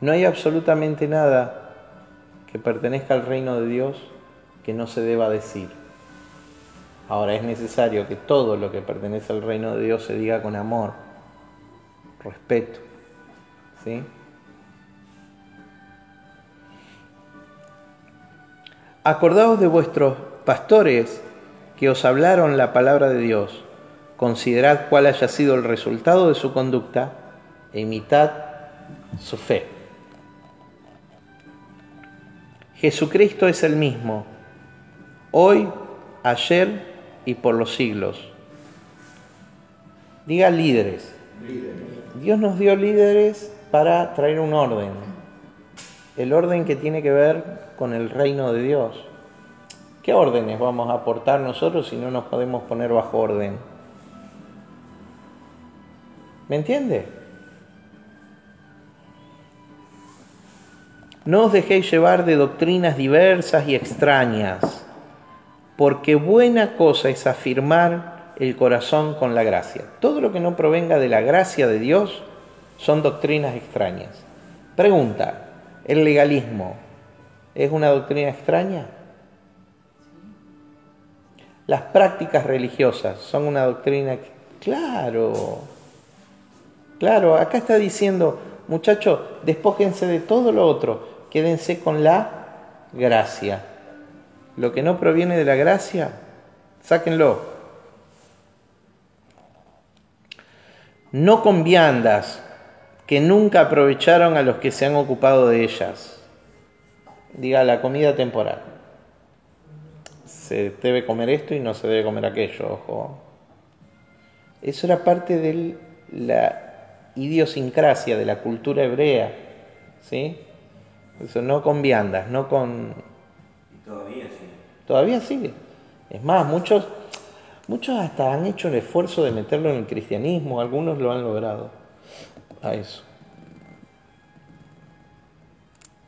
No hay absolutamente nada que pertenezca al reino de Dios que no se deba decir. Ahora es necesario que todo lo que pertenece al reino de Dios se diga con amor, respeto, ¿sí? Acordaos de vuestros pastores que os hablaron la palabra de Dios. Considerad cuál haya sido el resultado de su conducta e imitad su fe. Jesucristo es el mismo, hoy, ayer y por los siglos. Diga líderes. Dios nos dio líderes para traer un orden. El orden que tiene que ver con el reino de Dios. ¿Qué órdenes vamos a aportar nosotros si no nos podemos poner bajo orden? ¿Me entiende? No os dejéis llevar de doctrinas diversas y extrañas, porque buena cosa es afirmar el corazón con la gracia. Todo lo que no provenga de la gracia de Dios son doctrinas extrañas. Pregunta, ¿el legalismo es una doctrina extraña? ¿Las prácticas religiosas son una doctrina? Claro, acá está diciendo, muchachos, despójense de todo lo otro, quédense con la gracia. Lo que no proviene de la gracia, sáquenlo. No con viandas que nunca aprovecharon a los que se han ocupado de ellas. Diga, la comida temporal. Se debe comer esto y no se debe comer aquello, ojo. Eso era parte de la idiosincrasia de la cultura hebrea, ¿sí? Eso, no con viandas, no con... Y todavía sigue. Todavía sigue. Es más, muchos hasta han hecho el esfuerzo de meterlo en el cristianismo, algunos lo han logrado a eso.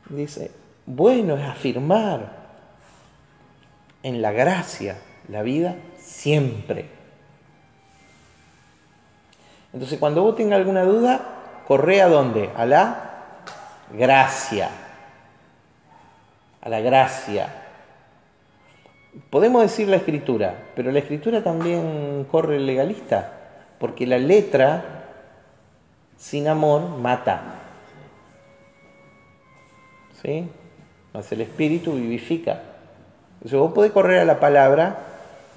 Dice, bueno es afirmar en la gracia la vida siempre. Entonces, cuando vos tengas alguna duda, corre ¿a dónde? A la gracia. A la gracia. Podemos decir la Escritura, pero la Escritura también corre el legalista, porque la letra sin amor mata. ¿Sí? Mas el Espíritu vivifica. Entonces vos podés correr a la palabra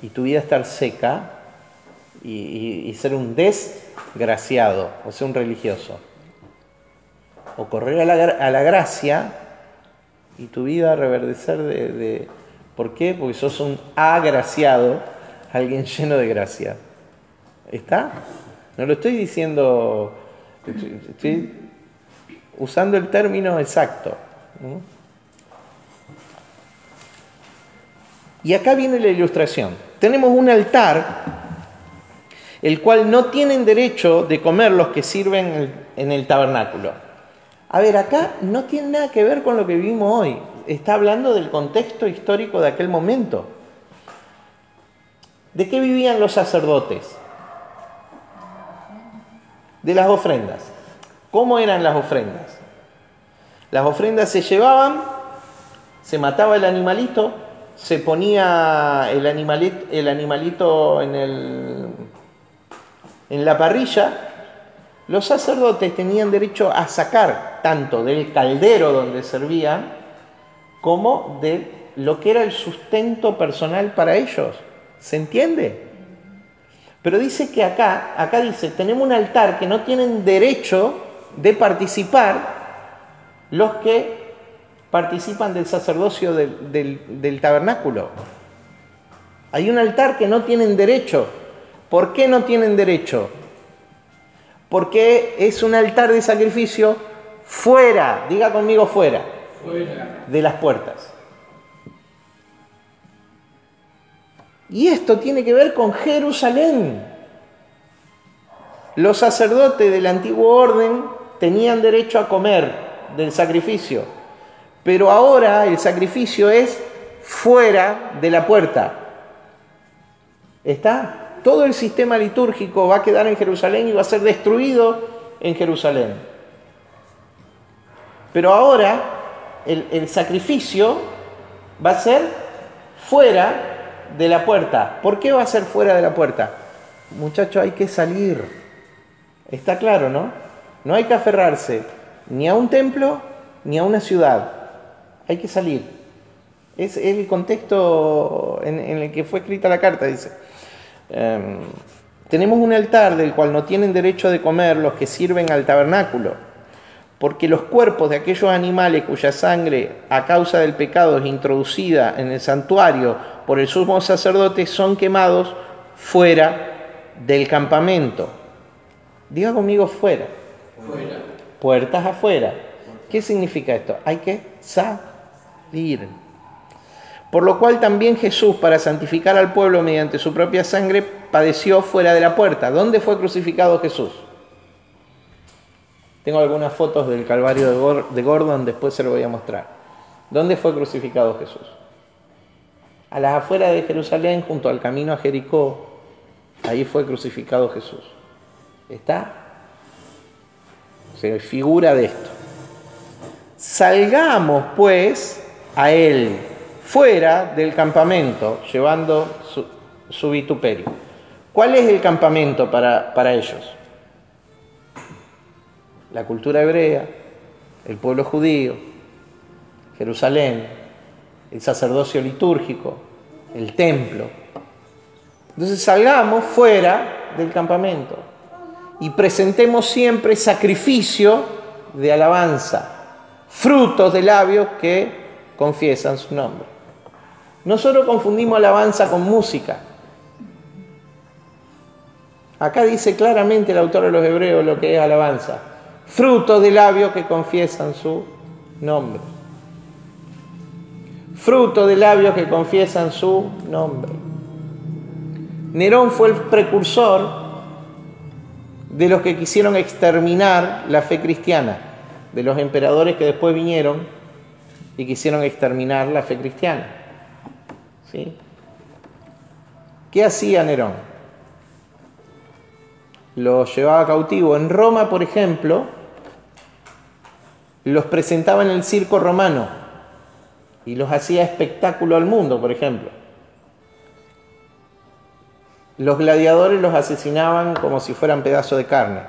y tu vida estar seca y ser un desgraciado, o ser un religioso. O correr a la gracia y tu vida reverdecer de... ¿Por qué? Porque sos un agraciado, alguien lleno de gracia. ¿Está? No lo estoy diciendo, estoy usando el término exacto. Y acá viene la ilustración. Tenemos un altar, el cual no tienen derecho de comer los que sirven en el tabernáculo. A ver, acá no tiene nada que ver con lo que vivimos hoy. Está hablando del contexto histórico de aquel momento. ¿De qué vivían los sacerdotes? De las ofrendas. ¿Cómo eran las ofrendas? Las ofrendas se llevaban, se mataba el animalito, se ponía el animalito en la parrilla. Los sacerdotes tenían derecho a sacar tanto del caldero donde servían como de lo que era el sustento personal para ellos. ¿Se entiende? Pero dice que acá dice, tenemos un altar que no tienen derecho de participar los que participan del sacerdocio del tabernáculo. Hay un altar que no tienen derecho. ¿Por qué no tienen derecho? Porque es un altar de sacrificio fuera, diga conmigo fuera, de las puertas. Y esto tiene que ver con Jerusalén. Los sacerdotes del antiguo orden tenían derecho a comer del sacrificio, pero ahora el sacrificio es fuera de la puerta. ¿Está? Todo el sistema litúrgico va a quedar en Jerusalén y va a ser destruido en Jerusalén. Pero ahora el sacrificio va a ser fuera de la puerta. ¿Por qué va a ser fuera de la puerta? Muchachos, hay que salir. Está claro, ¿no? No hay que aferrarse ni a un templo ni a una ciudad. Hay que salir. Es el contexto en el que fue escrita la carta, dice. Tenemos un altar del cual no tienen derecho de comer los que sirven al tabernáculo, porque los cuerpos de aquellos animales cuya sangre a causa del pecado es introducida en el santuario por el sumo sacerdote son quemados fuera del campamento. Diga conmigo fuera. Fuera. Puertas afuera. ¿Qué significa esto? Hay que salir. Por lo cual también Jesús, para santificar al pueblo mediante su propia sangre, padeció fuera de la puerta. ¿Dónde fue crucificado Jesús? Tengo algunas fotos del Calvario de Gordon, después se lo voy a mostrar. ¿Dónde fue crucificado Jesús? A las afueras de Jerusalén, junto al camino a Jericó. Ahí fue crucificado Jesús. ¿Está? Se figura de esto. Salgamos, pues, a él, fuera del campamento, llevando su vituperio. ¿Cuál es el campamento para ellos? La cultura hebrea, el pueblo judío, Jerusalén, el sacerdocio litúrgico, el templo. Entonces salgamos fuera del campamento y presentemos siempre sacrificio de alabanza, frutos de labios que confiesan su nombre. Nosotros confundimos alabanza con música. Acá dice claramente el autor de los Hebreos lo que es alabanza. Frutos de labios que confiesan su nombre. Frutos de labios que confiesan su nombre. Nerón fue el precursor de los que quisieron exterminar la fe cristiana, de los emperadores que después vinieron y quisieron exterminar la fe cristiana. ¿Sí? ¿Qué hacía Nerón? Los llevaba cautivo. En Roma, por ejemplo, los presentaba en el circo romano y los hacía espectáculo al mundo, por ejemplo. Los gladiadores los asesinaban como si fueran pedazos de carne.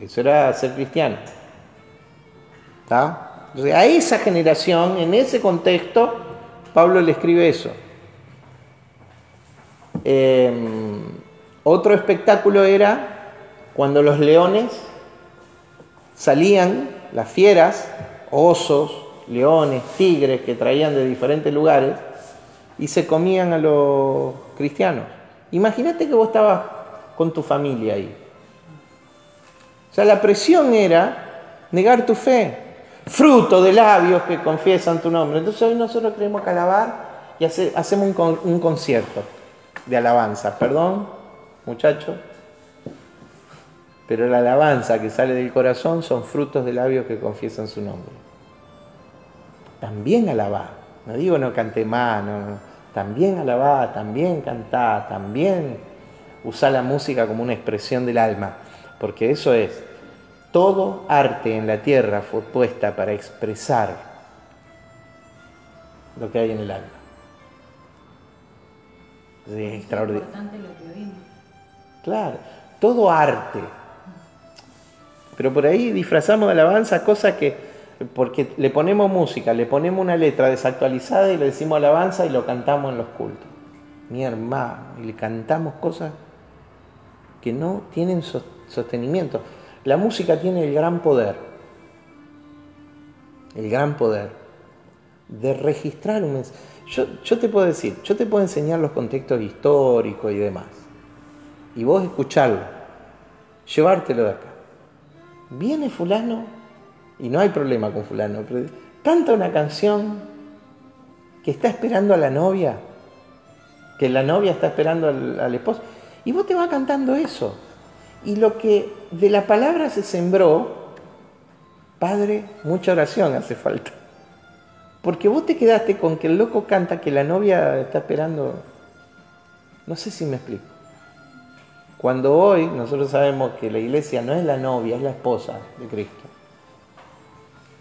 Eso era ser cristiano. ¿Está? Entonces, a esa generación, en ese contexto, Pablo le escribe eso. Otro espectáculo era cuando los leones salían, las fieras, osos, leones, tigres que traían de diferentes lugares y se comían a los cristianos. Imagínate que vos estabas con tu familia ahí. O sea, la presión era negar tu fe, fruto de labios que confiesan tu nombre. Entonces hoy nosotros queremos que alabar y hacemos un concierto de alabanza. Perdón, muchachos, pero la alabanza que sale del corazón son frutos de labios que confiesan su nombre. También alabá, no digo no canté más, no. También alabá, también cantá, también usá la música como una expresión del alma, porque eso es, todo arte en la tierra fue puesta para expresar lo que hay en el alma. Es extraordinario. Es importante lo que oímos. Claro, todo arte. Pero por ahí disfrazamos de alabanza cosas que, porque le ponemos música, le ponemos una letra desactualizada y le decimos alabanza y lo cantamos en los cultos. Mi hermano, y le cantamos cosas que no tienen sostenimiento. La música tiene el gran poder de registrar un mensaje. Yo te puedo decir, yo te puedo enseñar los contextos históricos y demás, y vos escucharlo, llevártelo de acá. Viene fulano, y no hay problema con fulano, pero canta una canción que está esperando a la novia, que la novia está esperando al esposo, y vos te vas cantando eso. Y lo que de la palabra se sembró, Padre, mucha oración hace falta. Porque vos te quedaste con que el loco canta que la novia está esperando. No sé si me explico. Cuando hoy nosotros sabemos que la iglesia no es la novia, es la esposa de Cristo.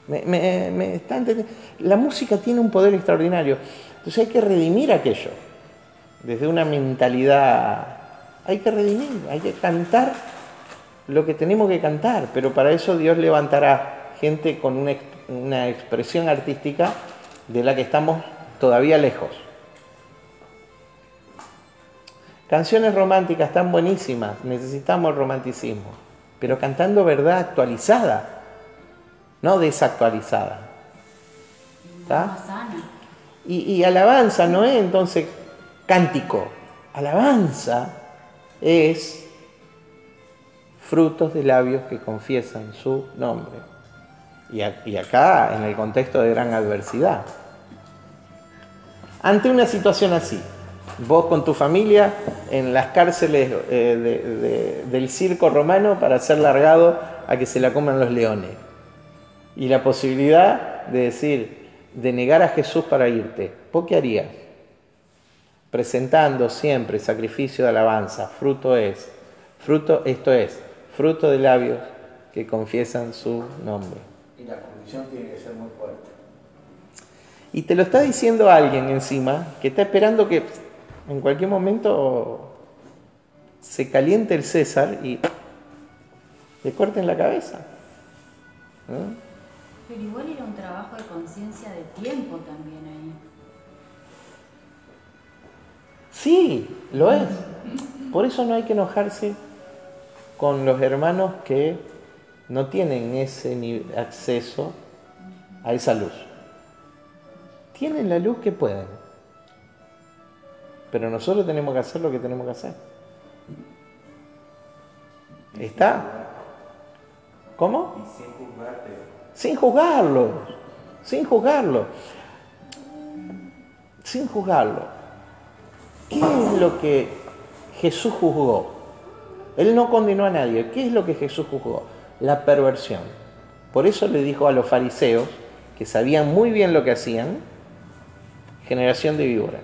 ¿Me está entendiendo? La música tiene un poder extraordinario. Entonces hay que redimir aquello. Desde una mentalidad, hay que redimir, hay que cantar lo que tenemos que cantar. Pero para eso Dios levantará gente con una expresión artística de la que estamos todavía lejos. Canciones románticas están buenísimas, necesitamos el romanticismo, pero cantando verdad actualizada, no desactualizada. ¿Está? Más sana. Y alabanza no es entonces cántico. Alabanza es frutos de labios que confiesan su nombre. Y acá en el contexto de gran adversidad. Ante una situación así, vos con tu familia en las cárceles del circo romano para ser largado a que se la coman los leones. Y la posibilidad de decir, de negar a Jesús para irte. ¿Vos qué harías? Presentando siempre sacrificio de alabanza. Fruto de labios que confiesan su nombre. Y la convicción tiene que ser muy fuerte. Y te lo está diciendo alguien encima que está esperando que en cualquier momento se caliente el César y le corten la cabeza. Pero igual era un trabajo de conciencia de tiempo también ahí. Sí, lo es. Por eso no hay que enojarse con los hermanos que no tienen ese acceso a esa luz. Tienen la luz que pueden. Pero nosotros tenemos que hacer lo que tenemos que hacer. ¿Está? ¿Cómo? Y sin juzgarte. Sin juzgarlo. Sin juzgarlo. Sin juzgarlo. ¿Qué es lo que Jesús juzgó? Él no condenó a nadie. ¿Qué es lo que Jesús juzgó? La perversión. Por eso le dijo a los fariseos, que sabían muy bien lo que hacían, generación de víboras.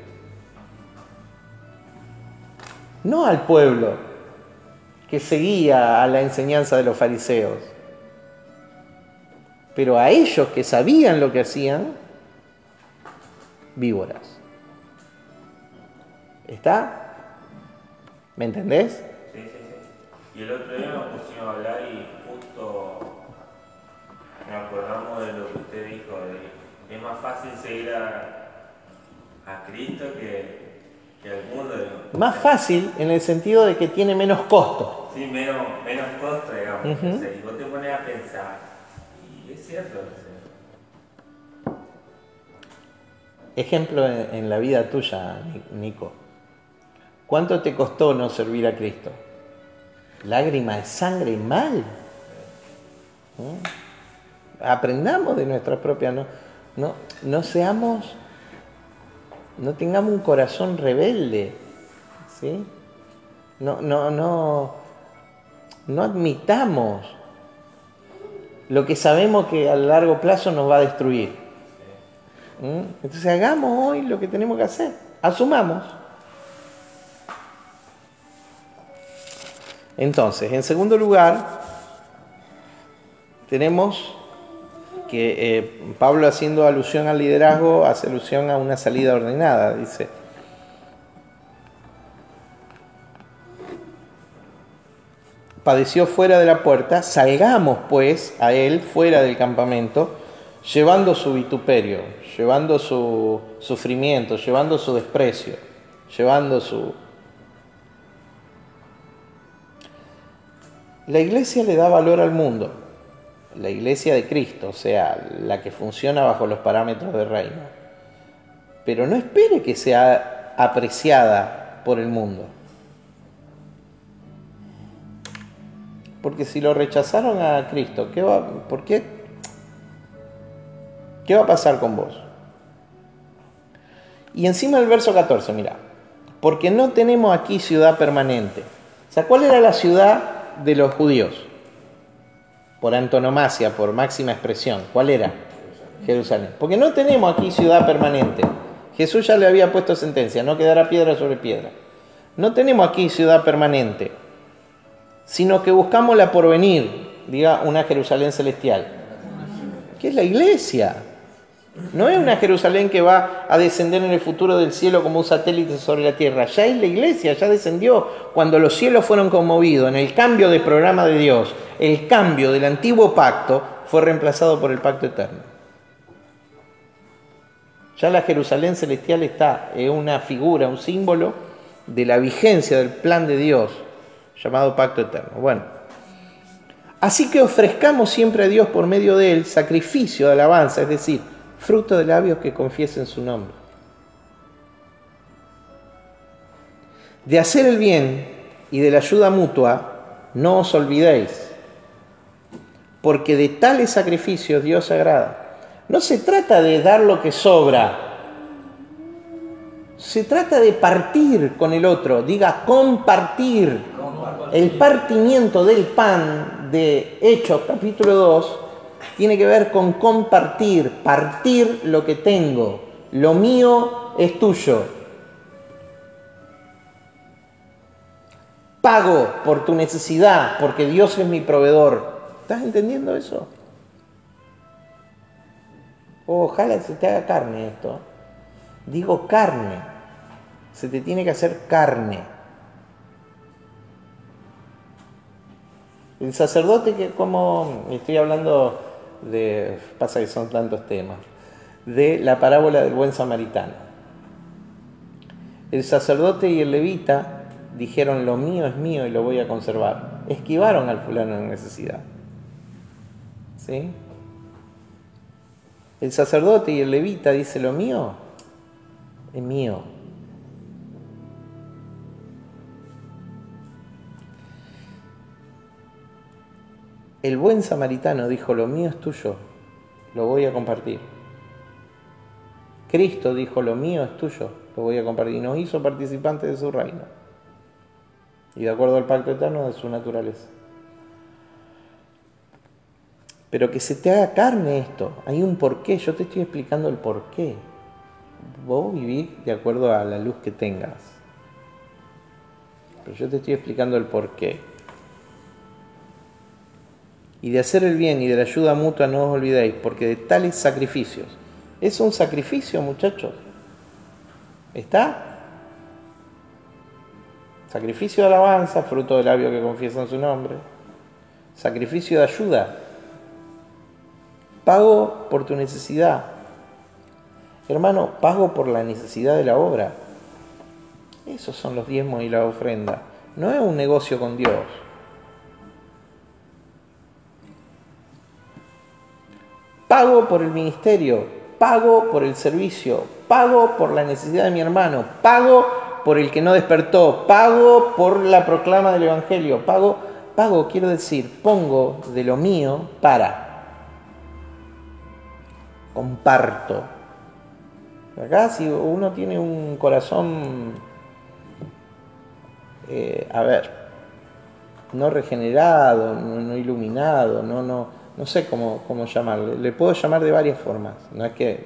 No al pueblo que seguía a la enseñanza de los fariseos, pero a ellos que sabían lo que hacían, víboras. ¿Está? ¿Me entendés? Sí. Y el otro día nos pusimos a hablar y justo nos acordamos de lo que usted dijo, de es más fácil seguir a Cristo que al mundo. Más fácil en el sentido de que tiene menos costo. Sí, menos costo, digamos. Uh-huh. O sea, y vos te pones a pensar, y es cierto. Ejemplo en la vida tuya, Nico. ¿Cuánto te costó no servir a Cristo? Lágrima de sangre y mal. Aprendamos de nuestra propia... No seamos... No tengamos un corazón rebelde. ¿Sí? No admitamos lo que sabemos que a largo plazo nos va a destruir. Entonces hagamos hoy lo que tenemos que hacer. Asumamos. Entonces, en segundo lugar, tenemos que Pablo, haciendo alusión al liderazgo, hace alusión a una salida ordenada. Dice: padeció fuera de la puerta, salgamos pues a él fuera del campamento, llevando su vituperio, llevando su sufrimiento, llevando su desprecio, llevando su... La iglesia le da valor al mundo, la iglesia de Cristo, o sea, la que funciona bajo los parámetros del reino. Pero no espere que sea apreciada por el mundo. Porque si lo rechazaron a Cristo, ¿qué va a pasar con vos? Y encima el verso 14, mira, porque no tenemos aquí ciudad permanente. O sea, ¿cuál era la ciudad de los judíos? Por antonomasia, por máxima expresión, ¿cuál era? Jerusalén. Porque no tenemos aquí ciudad permanente. Jesús ya le había puesto sentencia, no quedará piedra sobre piedra. No tenemos aquí ciudad permanente, sino que buscamos la porvenir, diga, una Jerusalén celestial, que es la iglesia. No es una Jerusalén que va a descender en el futuro del cielo como un satélite sobre la tierra. Ya es la iglesia, ya descendió cuando los cielos fueron conmovidos en el cambio de programa de Dios. El cambio del antiguo pacto fue reemplazado por el pacto eterno. Ya la Jerusalén celestial es una figura, un símbolo de la vigencia del plan de Dios llamado pacto eterno. Bueno, Así que ofrezcamos siempre a Dios por medio de Él sacrificio de alabanza, es decir, fruto de labios que confiesen su nombre. De hacer el bien y de la ayuda mutua, no os olvidéis, porque de tales sacrificios Dios se agrada. No se trata de dar lo que sobra, se trata de partir con el otro, diga compartir. El partimiento del pan de Hechos capítulo 2 tiene que ver con compartir, partir lo que tengo, lo mío es tuyo. Pago por tu necesidad, porque Dios es mi proveedor. ¿Estás entendiendo eso? Ojalá se te haga carne esto. Digo carne. Se te tiene que hacer carne. El sacerdote que, como estoy hablando de, pasa que son tantos temas, de la parábola del buen samaritano. El sacerdote y el levita dijeron, lo mío es mío y lo voy a conservar. Esquivaron al fulano en necesidad. ¿Sí? El sacerdote y el levita dice, lo mío es mío. El buen samaritano dijo, lo mío es tuyo, lo voy a compartir. Cristo dijo, lo mío es tuyo, lo voy a compartir. Y nos hizo participantes de su reino. Y de acuerdo al pacto eterno de su naturaleza. Pero que se te haga carne esto. Hay un porqué. Yo te estoy explicando el porqué. Vos vivís de acuerdo a la luz que tengas. Pero yo te estoy explicando el porqué. Y de hacer el bien y de la ayuda mutua no os olvidéis, porque de tales sacrificios. Es un sacrificio, muchachos. ¿Está? Sacrificio de alabanza, fruto del labio que confiesan su nombre. Sacrificio de ayuda. Pago por tu necesidad. Hermano, pago por la necesidad de la obra. Esos son los diezmos y la ofrenda. No es un negocio con Dios. Pago por el ministerio, pago por el servicio, pago por la necesidad de mi hermano, pago por el que no despertó, pago por la proclama del Evangelio, pago, quiero decir, pongo de lo mío para, comparto. Acá si uno tiene un corazón, no regenerado, no iluminado, no sé cómo llamarle. Le puedo llamar de varias formas. No es que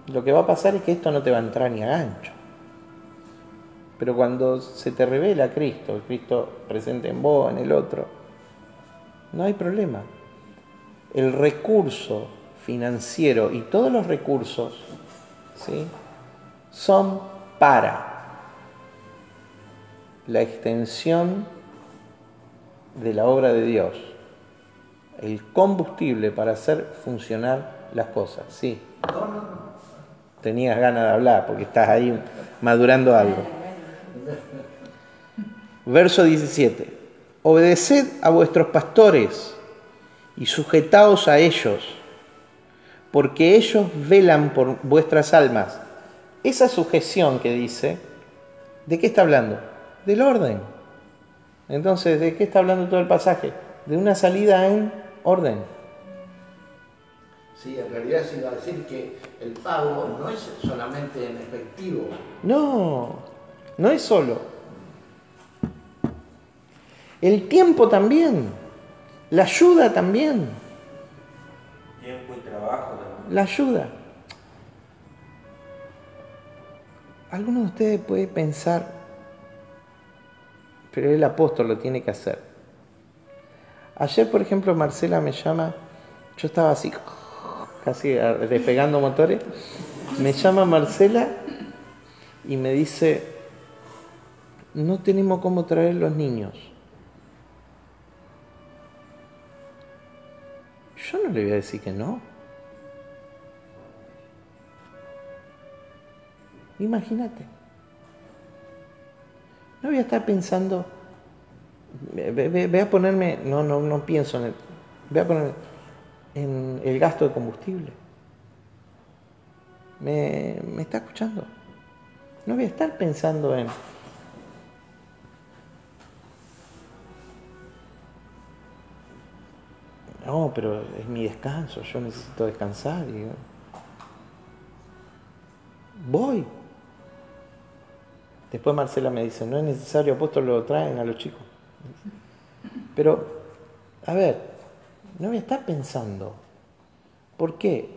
lo que va a pasar es que esto no te va a entrar ni a gancho. Pero cuando se te revela Cristo, el Cristo presente en vos, en el otro, no hay problema. El recurso financiero y todos los recursos, ¿sí?, son para la extensión de la obra de Dios. El combustible para hacer funcionar las cosas. Sí. Tenías ganas de hablar porque estás ahí madurando algo. Verso 17. Obedeced a vuestros pastores y sujetaos a ellos, porque ellos velan por vuestras almas. Esa sujeción que dice, ¿de qué está hablando? Del orden. Entonces, ¿de qué está hablando todo el pasaje? De una salida en orden. Sí, en realidad se iba a decir que el pago no es solamente en efectivo. No es solo. El tiempo también. La ayuda también. Tiempo y trabajo también. La ayuda. Alguno de ustedes puede pensar, pero el apóstol lo tiene que hacer. Ayer, por ejemplo, Marcela me llama, yo estaba así, casi despegando motores, me llama Marcela y me dice, no tenemos cómo traer los niños. Yo no le voy a decir que no. Imagínate. No voy a estar pensando, Voy a ponerme, no pienso en voy a poner en el gasto de combustible. ¿Me está escuchando? No voy a estar pensando en... No, pero es mi descanso, yo necesito descansar. Voy. Después Marcela me dice, no es necesario, apóstol, lo traen a los chicos. Pero, a ver, no voy a estar pensando. ¿Por qué?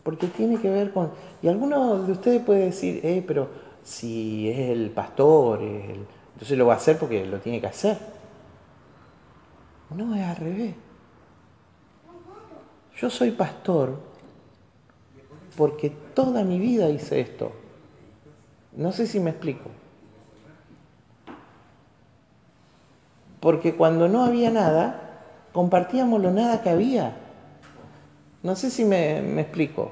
Porque tiene que ver con... Y alguno de ustedes puede decir, pero si es el pastor, entonces lo va a hacer porque lo tiene que hacer. No, es al revés. Yo soy pastor porque toda mi vida hice esto. No sé si me explico. Porque cuando no había nada, compartíamos lo nada que había. No sé si me explico.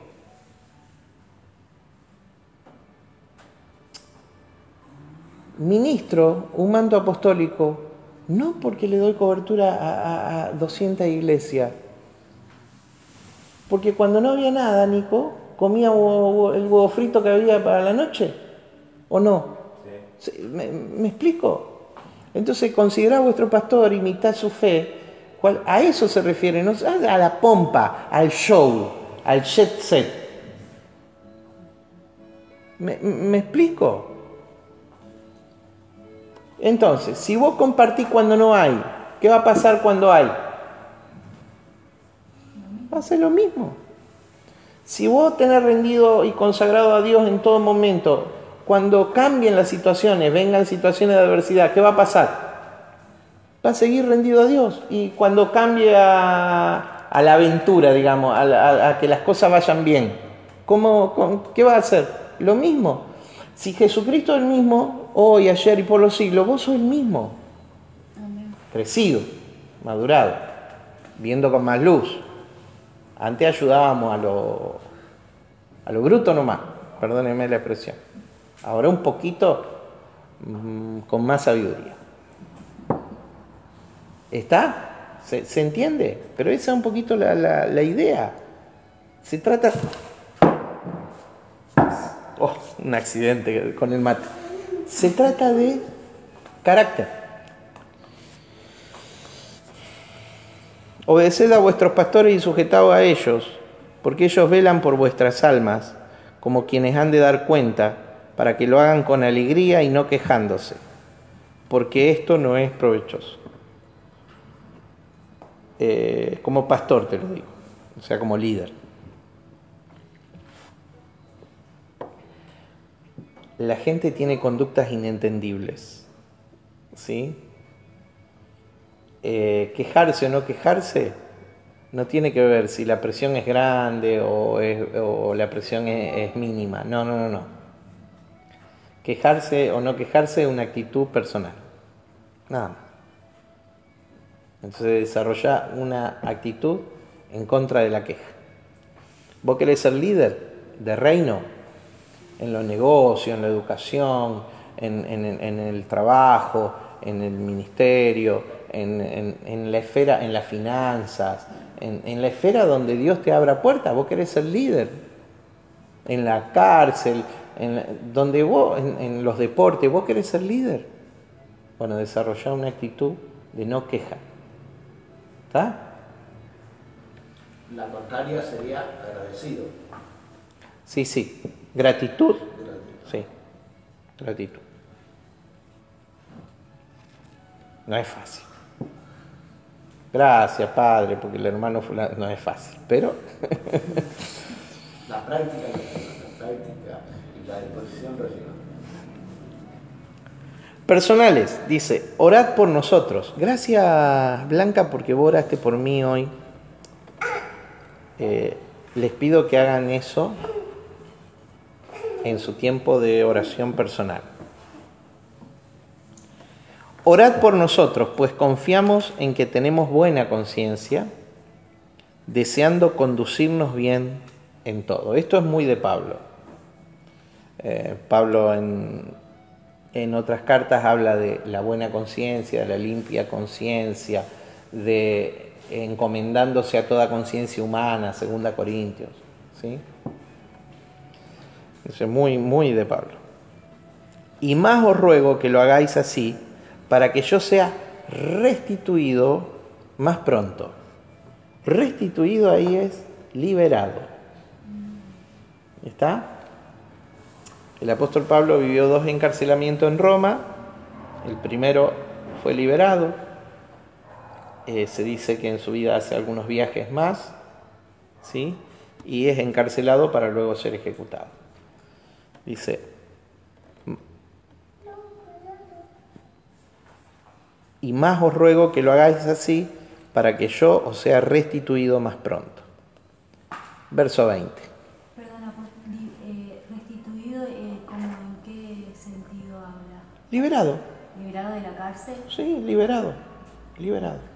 Ministro un manto apostólico, no porque le doy cobertura a 200 iglesias. Porque cuando no había nada, Nico, comía el huevo frito que había para la noche. ¿O no? Sí. ¿Me explico? Entonces, considerad a vuestro pastor, imitad su fe. A eso se refiere, no a la pompa, al show, al jet set. ¿Me explico? Entonces, si vos compartís cuando no hay, ¿qué va a pasar cuando hay? Va a ser lo mismo. Si vos tenés rendido y consagrado a Dios en todo momento, cuando cambien las situaciones, vengan situaciones de adversidad, ¿qué va a pasar? Va a seguir rendido a Dios. Y cuando cambie a la aventura, digamos, a que las cosas vayan bien, ¿qué va a hacer? Lo mismo. Si Jesucristo es el mismo, hoy, ayer y por los siglos, vos sos el mismo. Amén. Crecido, madurado, viendo con más luz. Antes ayudábamos a lo bruto nomás, perdónenme la expresión. Ahora un poquito con más sabiduría. ¿Está? ¿Se entiende? Pero esa es un poquito la idea. Se trata... Oh, un accidente con el mate. Se trata de carácter. Obedeced a vuestros pastores y sujetaos a ellos, porque ellos velan por vuestras almas, como quienes han de dar cuenta, para que lo hagan con alegría y no quejándose, porque esto no es provechoso. Como pastor te lo digo, o sea, como líder. La gente tiene conductas inentendibles, ¿sí? Quejarse o no quejarse no tiene que ver si la presión es grande o la presión es mínima. No. Quejarse o no quejarse es una actitud personal. Nada más. Entonces desarrolla una actitud en contra de la queja. Vos querés ser líder de reino en los negocios, en la educación, en el trabajo, en el ministerio, en la esfera, en las finanzas, en la esfera donde Dios te abra puertas. Vos querés ser líder en la cárcel, donde vos, en los deportes, vos querés ser líder. Bueno, desarrollar una actitud de no queja. ¿Está? La contraria sería agradecido. Sí. Gratitud. Sí. Gratitud. No es fácil. Gracias, Padre, porque el hermano fulano no es fácil, pero... La práctica y la disposición recién. Personales, dice, orad por nosotros. Gracias, Blanca, porque vos oraste por mí hoy. Les pido que hagan eso en su tiempo de oración personal. Orad por nosotros, pues confiamos en que tenemos buena conciencia, deseando conducirnos bien en todo. Esto es muy de Pablo. Pablo en En otras cartas habla de la buena conciencia, de la limpia conciencia, de encomendándose a toda conciencia humana, 2 Corintios, ¿sí? Eso es muy, muy de Pablo. Y más os ruego que lo hagáis así, para que yo sea restituido más pronto. Restituido ahí es liberado. ¿Está? El apóstol Pablo vivió 2 encarcelamientos en Roma. El primero fue liberado. Se dice que en su vida hace algunos viajes más, ¿sí? Y es encarcelado para luego ser ejecutado. Dice: y más os ruego que lo hagáis así, para que yo os sea restituido más pronto. Verso 20. Perdona, restituido, ¿cómo, en qué sentido habla? Liberado. ¿Liberado de la cárcel? Sí, liberado. Liberado.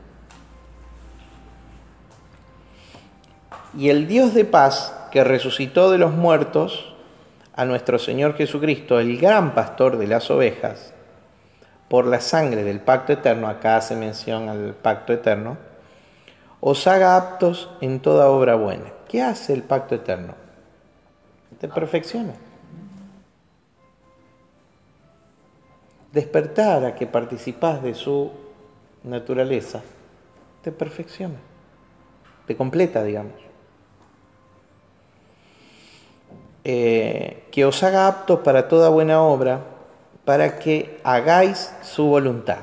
Y el Dios de paz, que resucitó de los muertos a nuestro Señor Jesucristo, el gran pastor de las ovejas, por la sangre del pacto eterno, acá hace mención al pacto eterno, os haga aptos en toda obra buena. ¿Qué hace el pacto eterno? Te perfecciona. Despertar a que participás de su naturaleza, te perfecciona, te completa, digamos. Que os haga aptos para toda buena obra, para que hagáis su voluntad,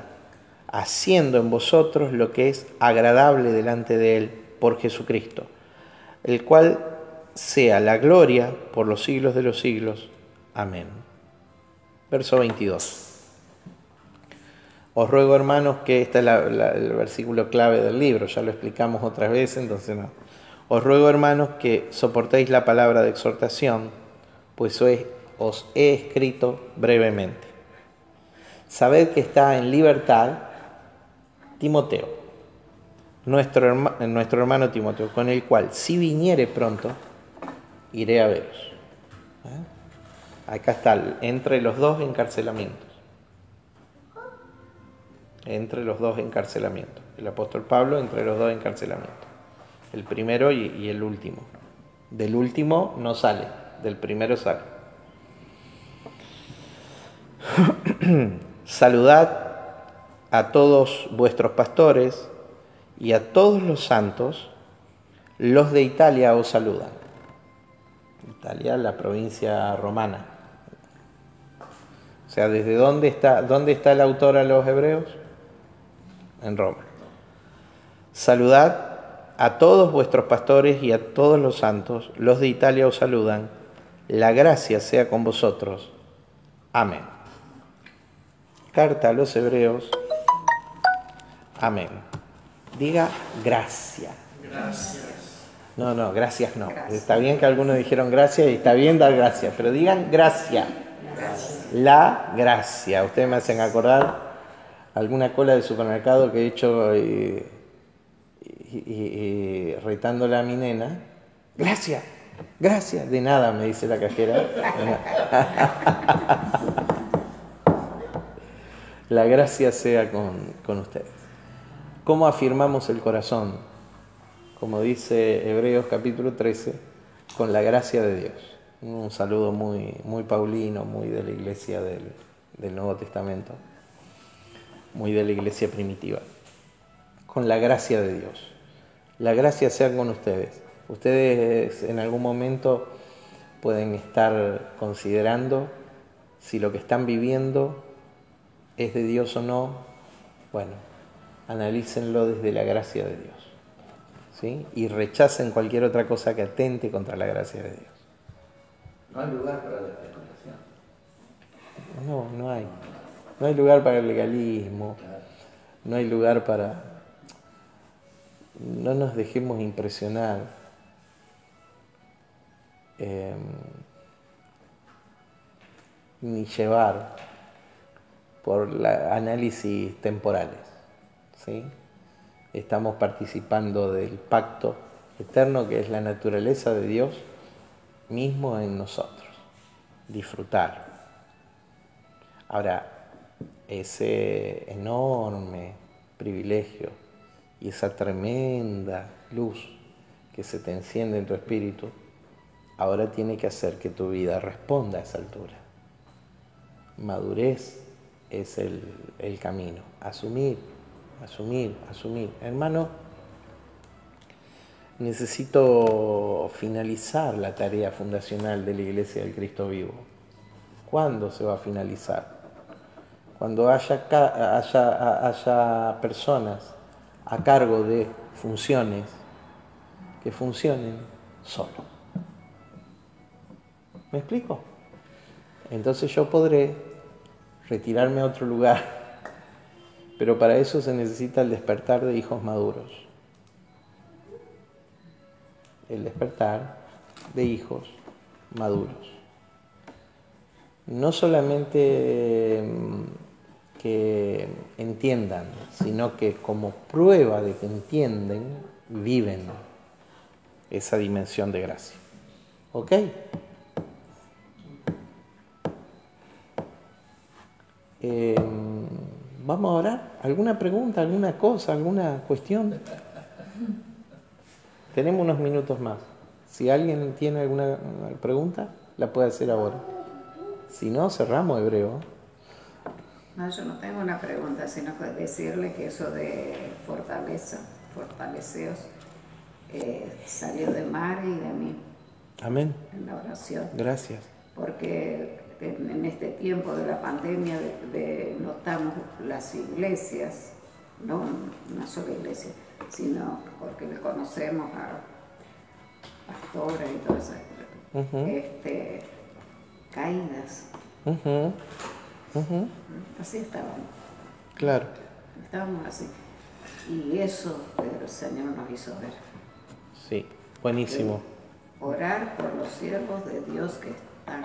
haciendo en vosotros lo que es agradable delante de Él por Jesucristo, el cual sea la gloria por los siglos de los siglos. Amén. Verso 22. Os ruego, hermanos, que este es el versículo clave del libro, ya lo explicamos otras veces, entonces no. Os ruego, hermanos, que soportéis la palabra de exhortación, pues os he escrito brevemente. Sabed que está en libertad Timoteo, nuestro hermano Timoteo, con el cual, si viniere pronto, iré a veros. Acá está, entre los 2 encarcelamientos. Entre los 2 encarcelamientos. El apóstol Pablo entre los 2 encarcelamientos. El primero y el último. Del último no sale, del primero sale. Saludad a todos vuestros pastores y a todos los santos. Los de Italia os saludan. Italia, la provincia romana. O sea, ¿desde dónde está el autor a los hebreos? En Roma. Saludad a todos vuestros pastores y a todos los santos. Los de Italia os saludan. La gracia sea con vosotros. Amén. Carta a los hebreos. Amén. Diga gracia. Gracias. No, gracias no. Está bien que algunos dijeron gracias y está bien dar gracias, pero digan gracia. La gracia. Ustedes me hacen acordar alguna cola de supermercado que he hecho y retándole a mi nena. Gracias. De nada, me dice la cajera. La gracia sea con ustedes. ¿Cómo afirmamos el corazón? Como dice Hebreos capítulo 13, con la gracia de Dios. Un saludo muy, muy paulino, muy de la iglesia del Nuevo Testamento, muy de la iglesia primitiva. Con la gracia de Dios. La gracia sea con ustedes. Ustedes en algún momento pueden estar considerando si lo que están viviendo es de Dios o no. Bueno, analícenlo desde la gracia de Dios, ¿sí? Y rechacen cualquier otra cosa que atente contra la gracia de Dios. No hay lugar para la especulación. No hay. No hay lugar para el legalismo. No hay lugar para... No nos dejemos impresionar. Ni llevar por análisis temporales, ¿sí? Estamos participando del pacto eterno que es la naturaleza de Dios mismo en nosotros. Disfrutar. Ahora, ese enorme privilegio y esa tremenda luz que se te enciende en tu espíritu, ahora tiene que hacer que tu vida responda a esa altura. Madurez es el camino. Asumir. Hermano, necesito finalizar la tarea fundacional de la Iglesia del Cristo Vivo. ¿Cuándo se va a finalizar? Cuando haya personas a cargo de funciones que funcionen solo. ¿Me explico? Entonces yo podré retirarme a otro lugar, pero para eso se necesita el despertar de hijos maduros. El despertar de hijos maduros. No solamente que entiendan, sino que como prueba de que entienden, viven esa dimensión de gracia. ¿Ok? Vamos a orar. ¿Alguna pregunta, alguna cosa, alguna cuestión? Tenemos unos minutos más. Si alguien tiene alguna pregunta, la puede hacer ahora. Si no, cerramos Hebreo. No, yo no tengo una pregunta, sino que decirle que eso de fortaleceos, salió de Mari y de mí. Amén. En la oración. Gracias. Porque en este tiempo de la pandemia notamos las iglesias, no una sola iglesia, sino porque le conocemos a pastores y todas esas cosas, caídas. Así estábamos. Claro. Estábamos así. Y eso el Señor nos hizo ver. Sí, buenísimo. Orar por los siervos de Dios que están,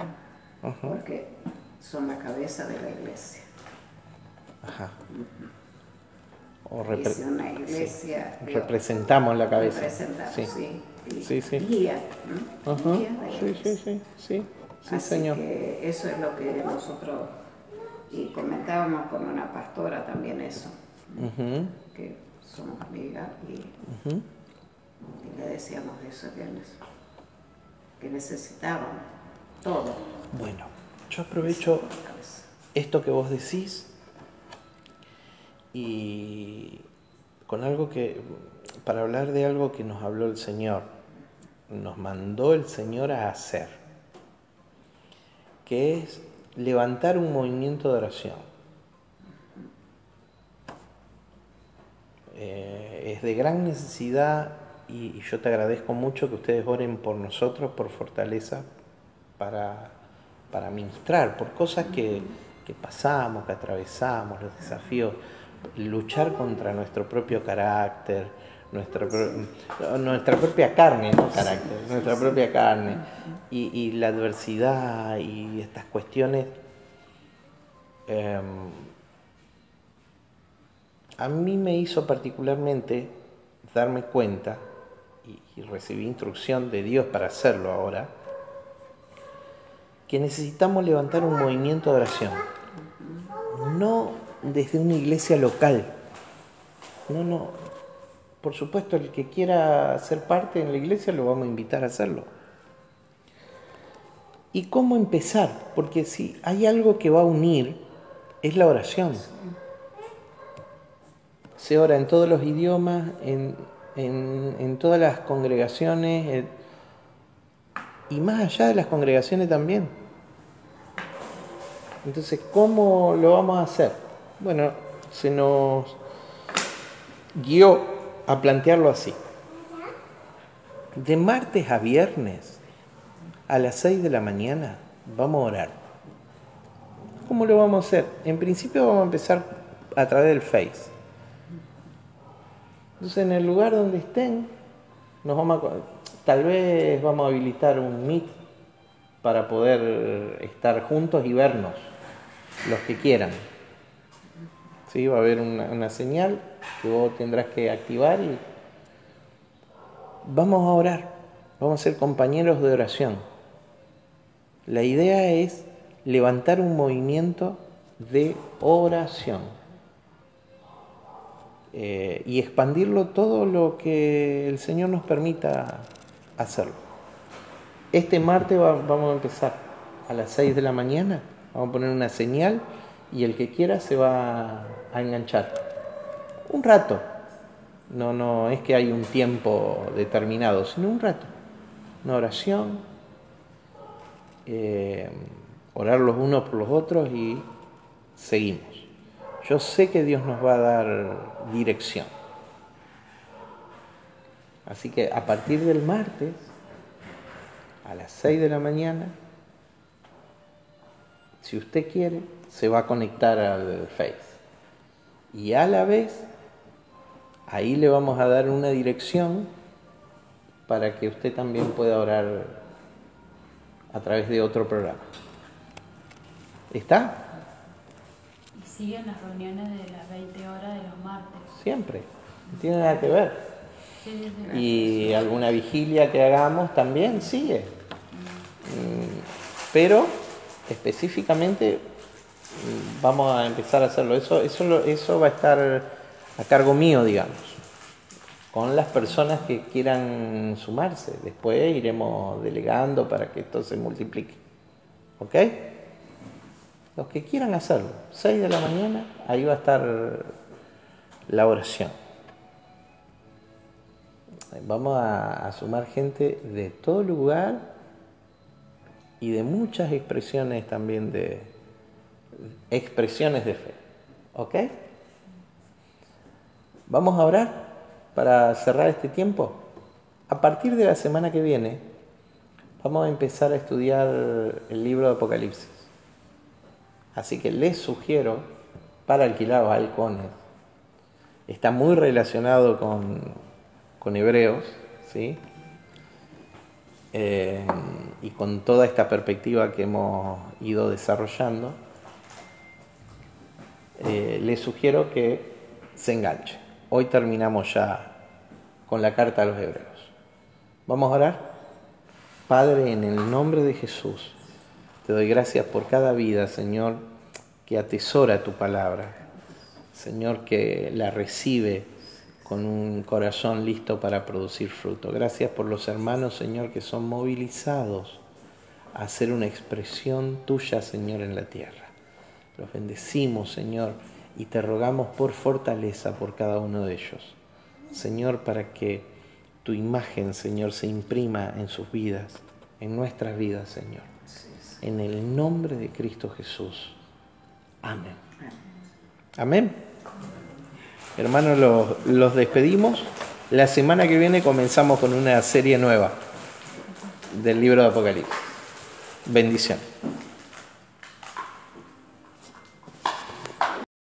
porque son la cabeza de la iglesia. Ajá. Y si una iglesia... Sí. Representamos la cabeza. Representamos, sí. Sí. Guía. Guía de la iglesia. Sí, así Señor. Que eso es lo que nosotros... Y comentábamos con una pastora también eso. Que somos amigas y le decíamos eso, que necesitábamos todo. Bueno, yo aprovecho esto que vos decís y con algo para hablar de algo que nos habló el Señor, nos mandó el Señor a hacer, que es levantar un movimiento de oración. Es de gran necesidad y yo te agradezco mucho que ustedes oren por nosotros, por fortaleza, para ministrar, por cosas que pasamos, que atravesamos, los desafíos, luchar contra nuestro propio carácter, nuestra propia carne, no carácter, nuestra propia carne, y la adversidad y estas cuestiones. A mí me hizo particularmente darme cuenta, y recibí instrucción de Dios para hacerlo ahora, que necesitamos levantar un movimiento de oración, no desde una iglesia local, no, por supuesto el que quiera ser parte en la iglesia lo vamos a invitar a hacerlo. ¿Y cómo empezar? Porque si hay algo que va a unir, es la oración. Se ora en todos los idiomas, en todas las congregaciones, y más allá de las congregaciones también. Entonces, ¿cómo lo vamos a hacer? Bueno, se nos guió a plantearlo así. De martes a viernes, a las 6 de la mañana, vamos a orar. ¿Cómo lo vamos a hacer? En principio vamos a empezar a través del Face. Entonces, en el lugar donde estén, tal vez vamos a habilitar un Meet para poder estar juntos y vernos, los que quieran. ¿Sí? Va a haber una señal que vos tendrás que activar y vamos a orar, vamos a ser compañeros de oración. La idea es levantar un movimiento de oración. Y expandirlo todo lo que el Señor nos permita hacerlo. Este martes vamos a empezar a las 6 de la mañana. Vamos a poner una señal y el que quiera se va a enganchar. Un rato. No es que hay un tiempo determinado, sino un rato. Una oración. Orar los unos por los otros y seguimos. Yo sé que Dios nos va a dar dirección. Así que a partir del martes, a las 6 de la mañana, si usted quiere, se va a conectar al Face. Y a la vez, ahí le vamos a dar una dirección para que usted también pueda orar a través de otro programa. ¿Está? Y siguen las reuniones de las 20 horas de los martes. Siempre. No tiene nada que ver. Sí, sí. Y alguna vigilia que hagamos también sigue. Pero específicamente vamos a empezar a hacerlo. Eso va a estar a cargo mío, digamos, con las personas que quieran sumarse. Después iremos delegando para que esto se multiplique. ¿Ok? Los que quieran hacerlo, 6 de la mañana, ahí va a estar la oración. Vamos a sumar gente de todo lugar y de muchas expresiones también de fe. ¿Ok? Vamos a orar para cerrar este tiempo. A partir de la semana que viene, vamos a empezar a estudiar el libro de Apocalipsis. Así que les sugiero, para alquilar balcones, está muy relacionado con Hebreos, ¿sí? Y con toda esta perspectiva que hemos ido desarrollando, les sugiero que se enganche. Hoy terminamos ya con la carta a los Hebreos. ¿Vamos a orar? Padre, en el nombre de Jesús, te doy gracias por cada vida, Señor, que atesora tu palabra. Señor, que la recibe con un corazón listo para producir fruto. Gracias por los hermanos, Señor, que son movilizados a hacer una expresión tuya, Señor, en la tierra. Los bendecimos, Señor, y te rogamos por fortaleza por cada uno de ellos. Señor, para que tu imagen, Señor, se imprima en sus vidas, en nuestras vidas, Señor. En el nombre de Cristo Jesús. Amén. Amén. Hermanos, los despedimos. La semana que viene comenzamos con una serie nueva del libro de Apocalipsis. Bendición.